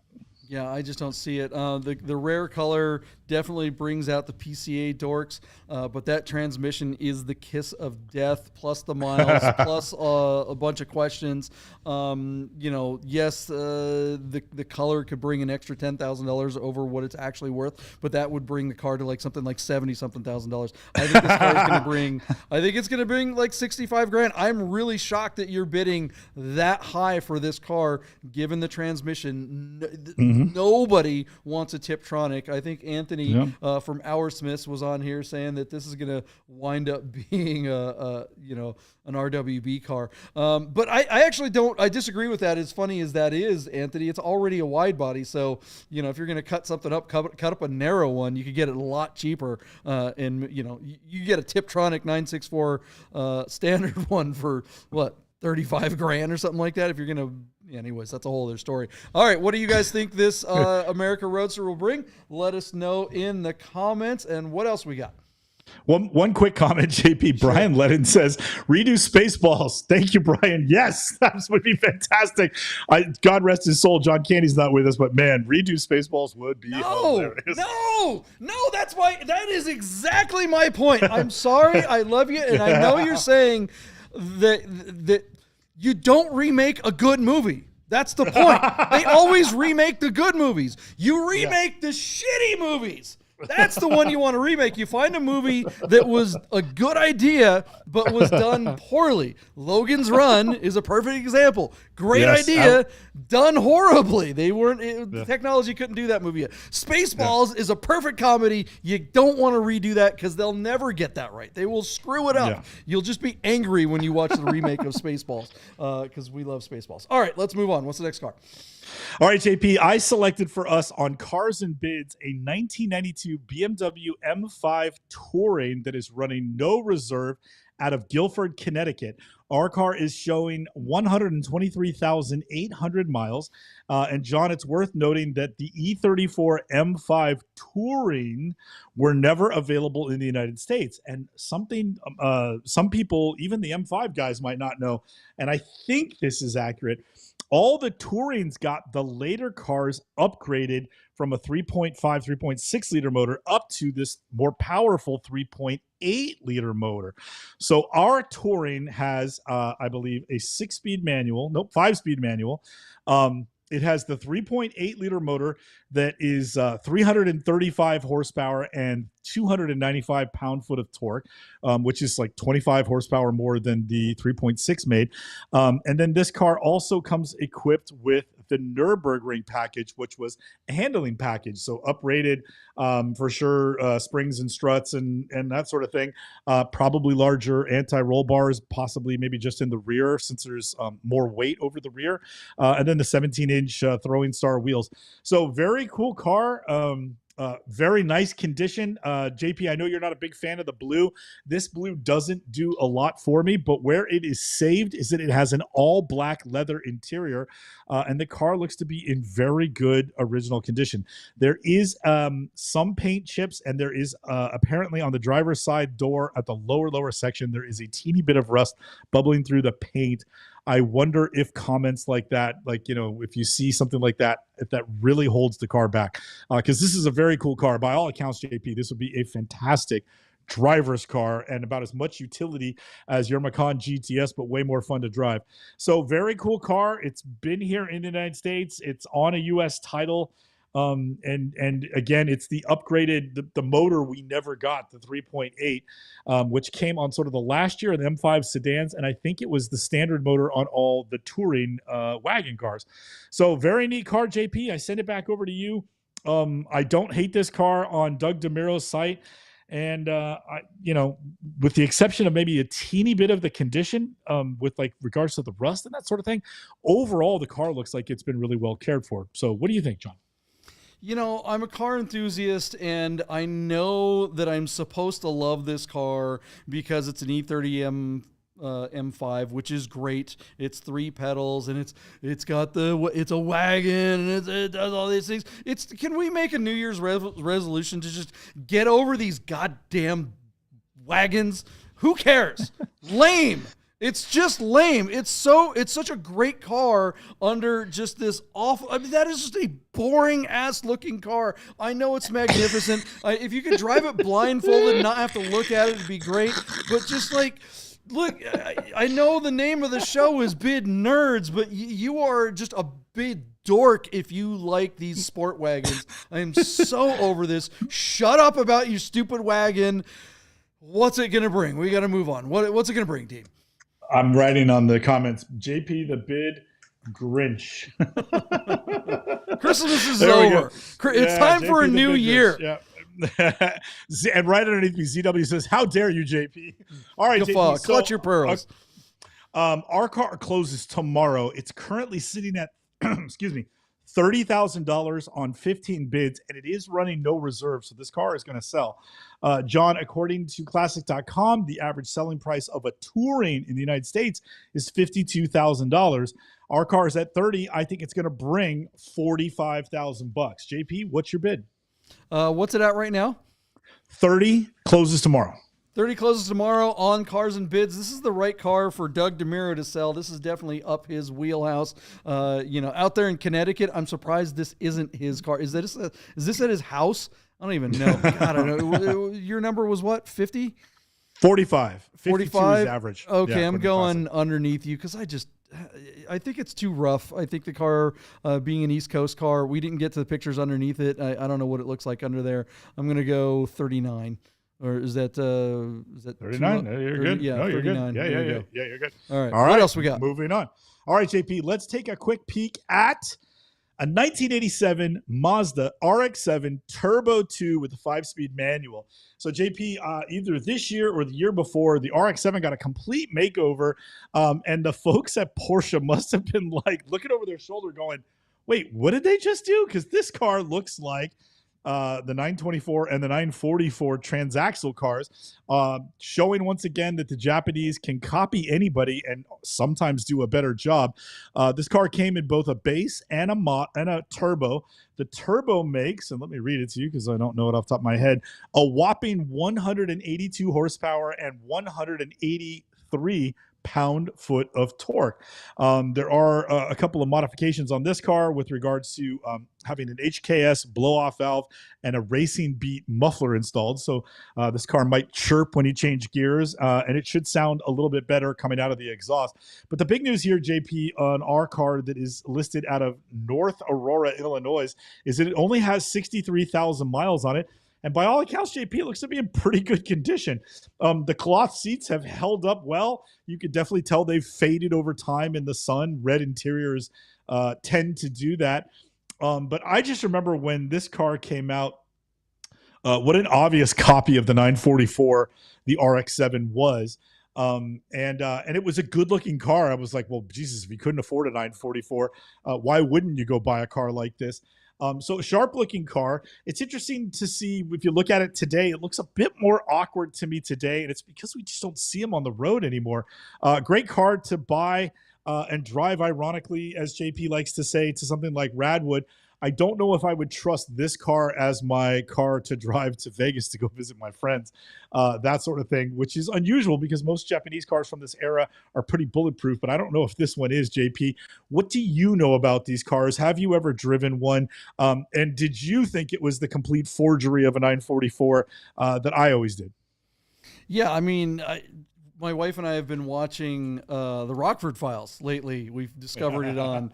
Yeah, I just don't see it. The rare color definitely brings out the PCA dorks, but that transmission is the kiss of death, plus the miles, plus a bunch of questions. Yes, the color could bring an extra $10,000 over what it's actually worth, but that would bring the car to like something like $70-something thousand. I think this car is going to bring. I think it's going to bring like 65 grand. I'm really shocked that you're bidding that high for this car, given the transmission. Nobody wants a Tiptronic. I think Anthony from Our Smiths was on here saying that this is going to wind up being an RWB car. But I actually don't. I disagree with that. As funny as that is, Anthony, it's already a wide body. So if you're going to cut something up, cut up a narrow one, you could get it a lot cheaper. And you get a Tiptronic 964 standard one for what, 35 grand or something like that. If you're going to. Anyways, that's a whole other story. All right, what do you guys think this America Roadster will bring? Let us know in the comments. And what else we got? One quick comment, JP. Sure. Brian Ledden says, redo Spaceballs. Thank you, Brian. Yes, that would be fantastic. God rest his soul. John Candy's not with us, but man, redo Spaceballs would be hilarious. No, that is exactly my point. I'm sorry. I love you. And I know you're saying that you don't remake a good movie. That's the point. They always remake the good movies. You remake the shitty movies. That's the one you want to remake. You find a movie that was a good idea, but was done poorly. Logan's Run is a perfect example. Great idea, done horribly. Technology couldn't do that movie yet. Spaceballs is a perfect comedy. You don't want to redo that because they'll never get that right. They will screw it up. Yeah. You'll just be angry when you watch the remake of Spaceballs because we love Spaceballs. All right, let's move on. What's the next car? All right, JP, I selected for us on Cars and Bids a 1992 BMW M5 Touring that is running no reserve out of Guilford, Connecticut. Our car is showing 123,800 miles. And John, it's worth noting that the E34 M5 Touring were never available in the United States. And some people, even the M5 guys, might not know, and I think this is accurate. All the Tourings got the later cars upgraded from a 3.5, 3.6 liter motor up to this more powerful 3.8 liter motor. So our Touring has, I believe, a 5-speed manual. It has the 3.8 liter motor that is 335 horsepower and 295 pound-foot of torque, which is like 25 horsepower more than the 3.6 made. And then this car also comes equipped with the Nürburgring package, which was a handling package. So uprated for sure, springs and struts and that sort of thing. Probably larger anti-roll bars, possibly maybe just in the rear since there's more weight over the rear. And then the 17-inch throwing star wheels. So very cool car. Very nice condition. JP, I know you're not a big fan of the blue. This blue doesn't do a lot for me, but where it is saved is that it has an all black leather interior, and the car looks to be in very good original condition. There is some paint chips, and there is apparently on the driver's side door at the lower section, there is a teeny bit of rust bubbling through the paint. I wonder if comments like that, if you see something like that, if that really holds the car back. Because this is a very cool car. By all accounts, JP, this would be a fantastic driver's car and about as much utility as your Macan GTS, but way more fun to drive. So very cool car. It's been here in the United States. It's on a U.S. title. And again, it's the upgraded, the motor we never got, the 3.8, which came on sort of the last year of the M5 sedans. And I think it was the standard motor on all the touring wagon cars. So very neat car, JP. I send it back over to you. I don't hate this car on Doug DeMiro's site. And, with the exception of maybe a teeny bit of the condition with regards to the rust and that sort of thing, overall, the car looks like it's been really well cared for. So what do you think, John? I'm a car enthusiast, and I know that I'm supposed to love this car because it's an E30 M5, which is great. It's 3 pedals, and it's got it's a wagon, and it does all these things. Can we make a New Year's resolution to just get over these goddamn wagons? Who cares? Lame. It's just lame. It's such a great car under just this awful. I mean, that is just a boring ass looking car. I know it's magnificent. If you could drive it blindfolded and not have to look at it, it'd be great. But just like, look, I know the name of the show is Bid Nerds, but you are just a big dork if you like these sport wagons. I am so over this. Shut up about your stupid wagon. What's it gonna bring? We got to move on. What's it gonna bring, team? I'm writing on the comments. JP the Bid Grinch. Christmas is over. It's time for a new year. Yeah. And right underneath me, ZW says, "How dare you, JP?" All right, JP, clutch your pearls. Our car closes tomorrow. It's currently sitting at, excuse me, $30,000 on 15 bids, and it is running no reserve, so this car is going to sell. John, according to Classic.com, the average selling price of a Touring in the United States is $52,000. Our car is at 30. I think it's going to bring $45,000. JP, what's your bid? What's it at right now? 30 closes tomorrow. 30 closes tomorrow on Cars and Bids. This is the right car for Doug DeMuro to sell. This is definitely up his wheelhouse. Out there in Connecticut, I'm surprised this isn't his car. Is this at his house? I don't even know. God, I don't know. Your number was what? 50? 45. 45 is average. Okay, yeah, I'm going underneath you because I think it's too rough. I think the car, being an East Coast car, we didn't get to the pictures underneath it. I don't know what it looks like under there. I'm going to go 39. Or is that 39? No, you're good. Yeah, no, you're 39. good. Yeah, you're good. All right. What else we got? Moving on. All right, JP, let's take a quick peek at a 1987 Mazda RX-7 Turbo II with a 5-speed manual. So, JP, either this year or the year before, the RX-7 got a complete makeover, and the folks at Porsche must have been like looking over their shoulder going, wait, what did they just do? Because this car looks like the 924 and the 944 transaxle cars, showing once again that the Japanese can copy anybody and sometimes do a better job. This car came in both a base and a turbo. The turbo makes, and let me read it to you because I don't know it off the top of my head, a whopping 182 horsepower and 183 pound-foot of torque. There are a couple of modifications on this car with regards to having an HKS blow-off valve and a Racing Beat muffler installed. So this car might chirp when you change gears, and it should sound a little bit better coming out of the exhaust. But the big news here, JP, on our car that is listed out of North Aurora, Illinois, is that it only has 63,000 miles on it. And by all accounts, JP, it looks to be in pretty good condition. The cloth seats have held up well. You could definitely tell they've faded over time in the sun. Red interiors tend to do that. But I just remember when this car came out, what an obvious copy of the 944 the RX-7 was. And it was a good-looking car. I was like, well, Jesus, if you couldn't afford a 944, why wouldn't you go buy a car like this? So sharp-looking car. It's interesting to see, if you look at it today, it looks a bit more awkward to me today, and it's because we just don't see them on the road anymore. Great car to buy and drive, ironically, as JP likes to say, to something like Radwood. I don't know if I would trust this car as my car to drive to Vegas to go visit my friends, that sort of thing, which is unusual because most Japanese cars from this era are pretty bulletproof, but I don't know if this one is, JP. What do you know about these cars? Have you ever driven one? And did you think it was the complete forgery of a 944 that I always did? Yeah, I mean, my wife and I have been watching the Rockford Files lately. We've discovered it on,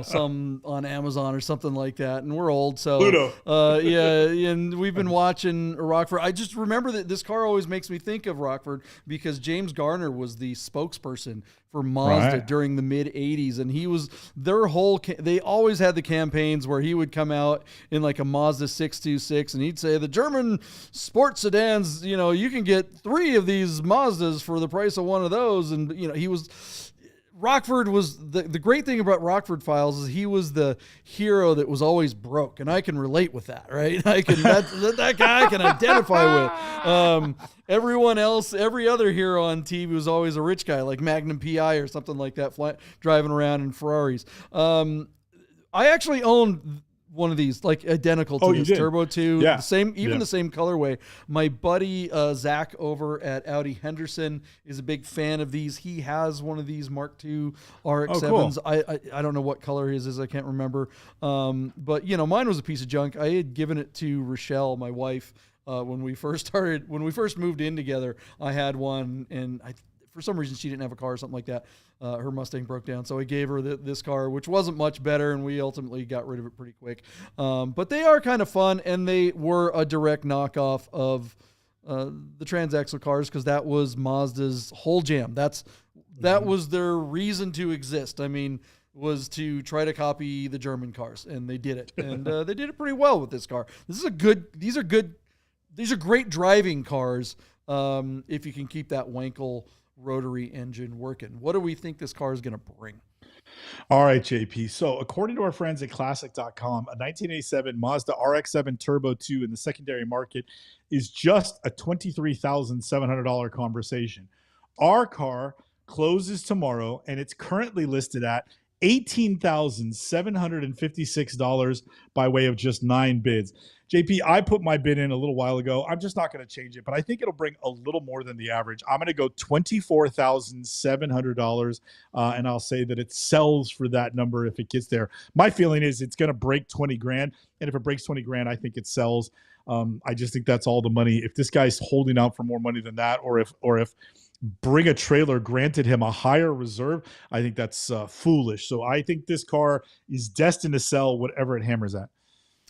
some on Amazon or something like that. And we're old, so Pluto. yeah. And we've been watching Rockford. I just remember that this car always makes me think of Rockford because James Garner was the spokesperson for Mazda during the mid 80s. And he was they always had the campaigns where he would come out in like a Mazda 626 and he'd say the German sports sedans, you can get 3 of these Mazdas for the price of one of those. And, Rockford was the great thing about Rockford Files is he was the hero that was always broke. And I can relate with that, right? That guy I can identify with. Everyone else, every other hero on TV was always a rich guy like Magnum PI or something like that, driving around in Ferraris. I actually owned one of these, like identical to Oh, you this did? Turbo II, Yeah. the same, even Yeah. the same colorway. My buddy Zach over at Audi Henderson is a big fan of these. He has one of these Mark II RX-7s. I don't know what color his is. I can't remember. But you know, mine was a piece of junk. I had given it to Rochelle, my wife, when we first moved in together. I had one, and for some reason she didn't have a car or something like that. Her Mustang broke down, so I gave her this car, which wasn't much better, and we ultimately got rid of it pretty quick. But they are kind of fun, and they were a direct knockoff of the transaxle cars, because that was Mazda's whole jam. That was their reason to exist. I mean, was to try to copy the German cars, and they did it, and they did it pretty well with this car. These are great driving cars if you can keep that Wankel rotary engine working. What do we think this car is going to bring? All right, JP. So according to our friends at classic.com, a 1987 Mazda RX-7 Turbo II in the secondary market is just a $23,700 conversation. Our car closes tomorrow, and it's currently listed at $18,756 by way of just 9 bids. JP, I put my bid in a little while ago. I'm just not going to change it, but I think it'll bring a little more than the average. I'm going to go $24,700, and I'll say that it sells for that number if it gets there. My feeling is it's going to break 20 grand, and if it breaks 20 grand, I think it sells. I just think that's all the money. If this guy's holding out for more money than that, or if Bring a Trailer granted him a higher reserve, I think that's foolish. So I think this car is destined to sell whatever it hammers at.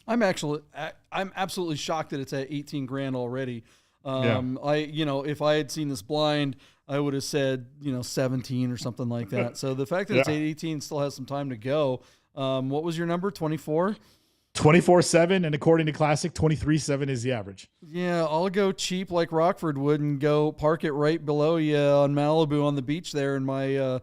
I'm absolutely shocked that it's at 18 grand already. If I had seen this blind, I would have said, 17 or something like that. So the fact that it's at 18 still has some time to go. What was your number? 24? 24.7, and according to Classic, 23.7 is the average. Yeah, I'll go cheap like Rockford would and go park it right below you on Malibu on the beach there in my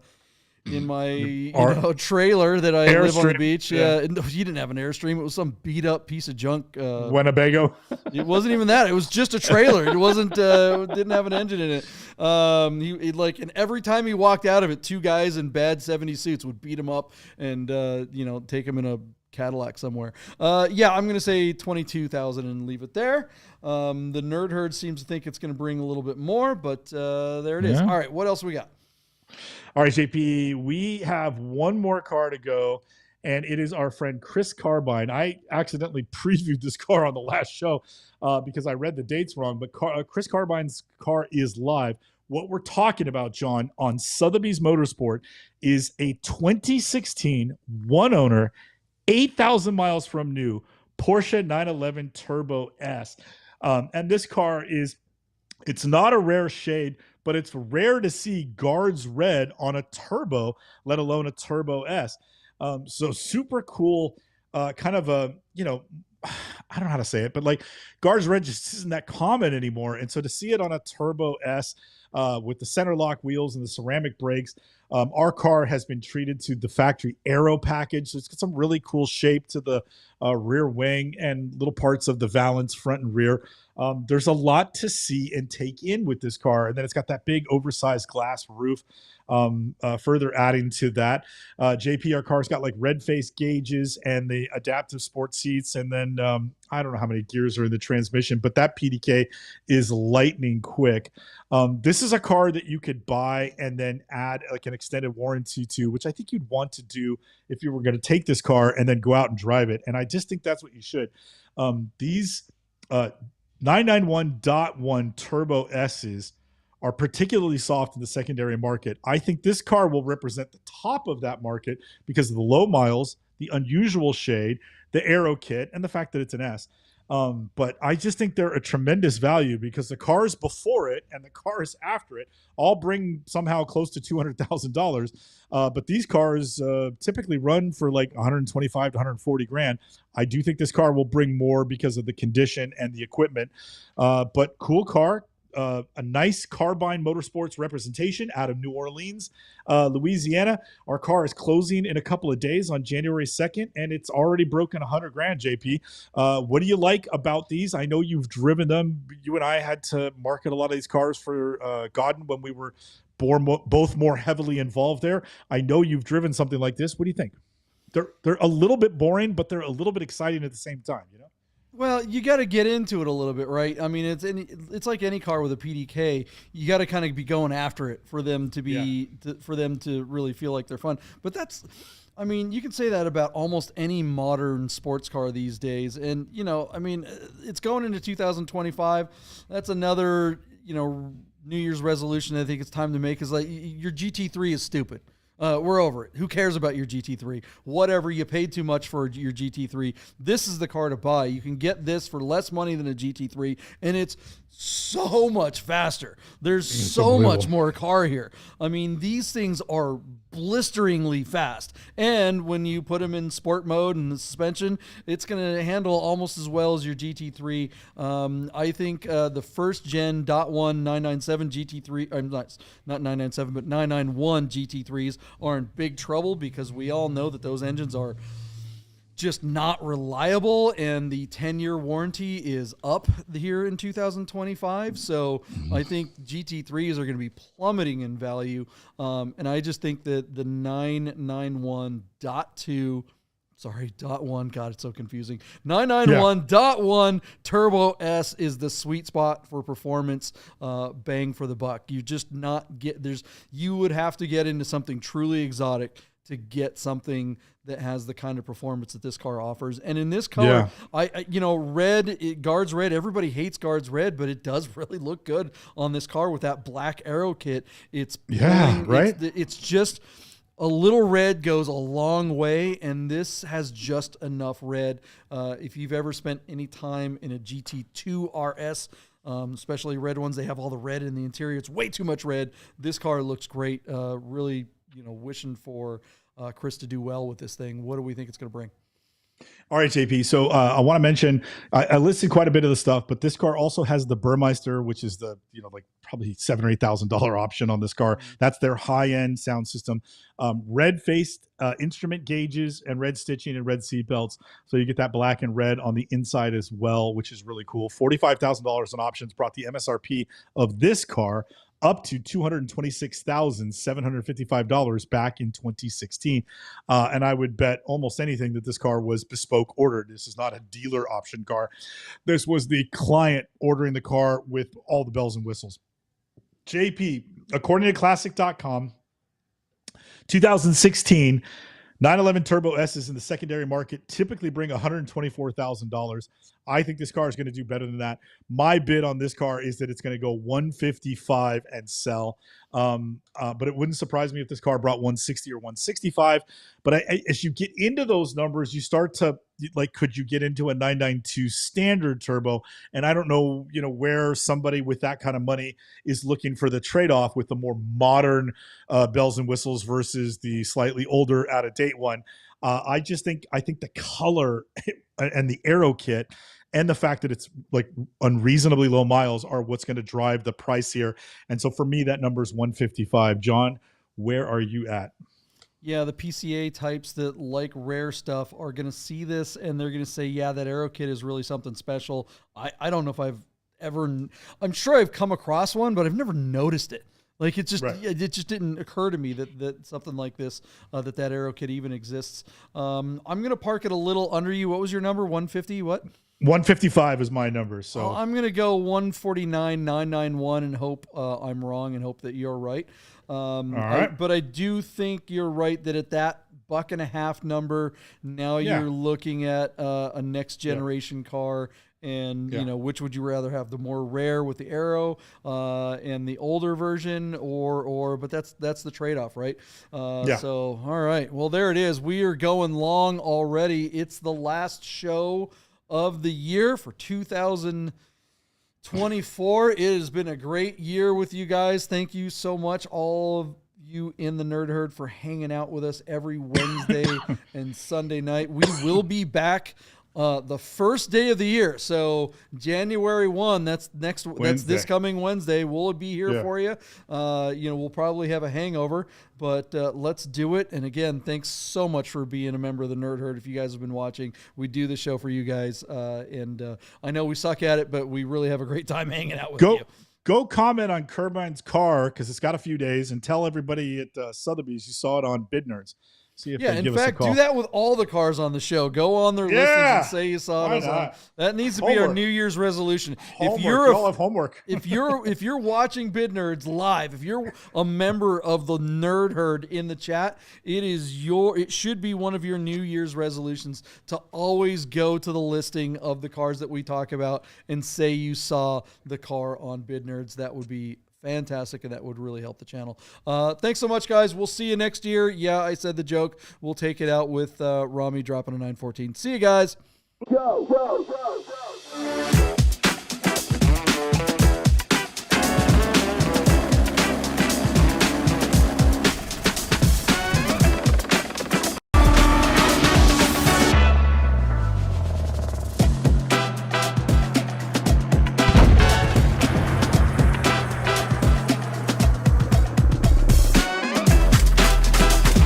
trailer that I live on the beach. Yeah, you didn't have an Airstream. It was some beat up piece of junk. Winnebago. It wasn't even that. It was just a trailer. It wasn't. Didn't have an engine in it. And every time he walked out of it, 2 guys in bad 70s suits would beat him up and take him in a Cadillac somewhere. I'm going to say 22,000 and leave it there. The Nerd Herd seems to think it's going to bring a little bit more, but there it is. All right, what else we got? All right, JP, we have one more car to go, and it is our friend Chris Carbine. I accidentally previewed this car on the last show because I read the dates wrong, but Chris Carbine's car is live. What we're talking about, John, on Sotheby's Motorsport is a 2016 one-owner, 8,000 miles from new Porsche 911 Turbo S. And this car it's not a rare shade, but it's rare to see guards red on a turbo, let alone a Turbo S. So super cool, kind of a, I don't know how to say it, but like guards red just isn't that common anymore. And so to see it on a Turbo S with the center lock wheels and the ceramic brakes, our car has been treated to the factory aero package. So it's got some really cool shape to the rear wing and little parts of the valance front and rear. There's a lot to see and take in with this car. And then it's got that big oversized glass roof. Further adding to that, JP, our car's got like red face gauges and the adaptive sport seats. And then I don't know how many gears are in the transmission, but that PDK is lightning quick. This is a car that you could buy and then add like an extended warranty to, which I think you'd want to do if you were going to take this car and then go out and drive it. And I just think that's what you should. These 991.1 Turbo S's are particularly soft in the secondary market. I think this car will represent the top of that market because of the low miles, the unusual shade, the aero kit, and the fact that it's an S. But I just think they're a tremendous value because the cars before it and the cars after it all bring somehow close to $200,000. But these cars typically run for like 125 to 140 grand. I do think this car will bring more because of the condition and the equipment. But cool car. A nice Carbine Motorsports representation out of New Orleans, Louisiana. Our car is closing in a couple of days on January 2nd, and it's already broken 100 grand, JP. What do you like about these? I know you've driven them. You and I had to market a lot of these cars for Godden when we were both more heavily involved there. I know you've driven something like this. What do you think? they're a little bit boring, but they're a little bit exciting at the same time, you know? Well, you got to get into it a little bit, right? I mean, it's like any car with a PDK. You got to kind of be going after it for them to be for them to really feel like they're fun. But that's, I mean, you can say that about almost any modern sports car these days. And you know, I mean, it's going into 2025. That's another, you know, New Year's resolution I think it's time to make is like your GT3 is stupid. We're over it. Who cares about your GT3? Whatever, you paid too much for your GT3. This is the car to buy. You can get this for less money than a GT3, and it's so much faster. There's so much more car here. I mean, these things are blisteringly fast. And when you put them in sport mode and the suspension, it's going to handle almost as well as your GT3. I think the first gen .1 997 GT3, I'm not 997, but 991 GT3s are in big trouble because we all know that those engines are just not reliable, and the 10-year warranty is up here in 2025. So I think GT3s are going to be plummeting in value. And I just think that the 991.2, .1, God, it's so confusing. 991.1 Turbo S is the sweet spot for performance, bang for the buck. You just not get, you would have to get into something truly exotic to get something that has the kind of performance that this car offers. And in this color, I you know, red, Guards red, everybody hates Guards red, but it does really look good on this car with that black aero kit. It's right. It's just a little red goes a long way, and this has just enough red. If you've ever spent any time in a GT2 RS, especially red ones, they have all the red in the interior. It's way too much red. This car looks great. Really, you know, wishing for Chris to do well with this thing. What do we think it's going to bring? All right, JP. So I want to mention, I listed quite a bit of the stuff, but this car also has the Burmeister, which is the, you know, like probably $7,000 or $8,000 option on this car. That's their high-end sound system. Red-faced instrument gauges and red stitching and red seat belts. So you get that black and red on the inside as well, which is really cool. $45,000 in options brought the MSRP of this car up to $226,755 back in 2016. And I would bet almost anything that this car was bespoke ordered. This is not a dealer option car. This was the client ordering the car with all the bells and whistles. JP, according to classic.com, 2016 911 Turbo S's in the secondary market typically bring $124,000. I think this car is going to do better than that. My bid on this car is that it's going to go $155 and sell. But it wouldn't surprise me if this car brought $160 or $165. But as you get into those numbers, you start to, like, could you get into a 992 standard turbo? And I don't know, you know, where somebody with that kind of money is looking for the trade-off with the more modern bells and whistles versus the slightly older, out-of-date one. I think the color and the aero kit and the fact that it's like unreasonably low miles are what's going to drive the price here. And so for me, that number is 155. John, where are you at? Yeah, the PCA types that like rare stuff are going to see this and they're going to say, yeah, that aero kit is really something special. I don't know if I've ever, I'm sure I've come across one, but I've never noticed it. Like it just didn't occur to me that something like this, that aero kit even exists. I'm going to park it a little under you. What was your number? 150, what? 155 is my number. So I'm going to go 149,991 and hope I'm wrong and hope that you're right. All right. But I do think you're right that at that $1.50 number, now you're looking at a next generation car. And, you know, which would you rather have, the more rare with the aero and the older version but that's the trade-off, right? So, all right. Well, there it is. We are going long already. It's the last show of the year for 2024. It has been a great year with you guys. Thank you so much, all of you in the Nerd Herd, for hanging out with us every Wednesday and Sunday night. We will be back the first day of the year. So January 1, that's this coming Wednesday. We'll be here for you. You know, we'll probably have a hangover, but let's do it. And again, thanks so much for being a member of the Nerd Herd. If you guys have been watching, we do the show for you guys. And I know we suck at it, but we really have a great time hanging out with you. Go comment on Carbine's car, because it's got a few days, and tell everybody at Sotheby's you saw it on Bid Nerds. See if Yeah, they in give us a fact, call. do that with all the cars on the show. Go on their listings and say you saw Why us on. not? That needs to be our Homework. New Year's resolution. Homework. If you're Y'all have homework. if you're watching Bid Nerds live, if you're a member of the nerd herd in the chat, it should be one of your New Year's resolutions to always go to the listing of the cars that we talk about and say you saw the car on Bid Nerds. That would be fantastic, and that would really help the channel. Thanks so much, guys. We'll see you next year. Yeah, I said the joke. We'll take it out with Rami dropping a 914. See you guys. Go, go, go.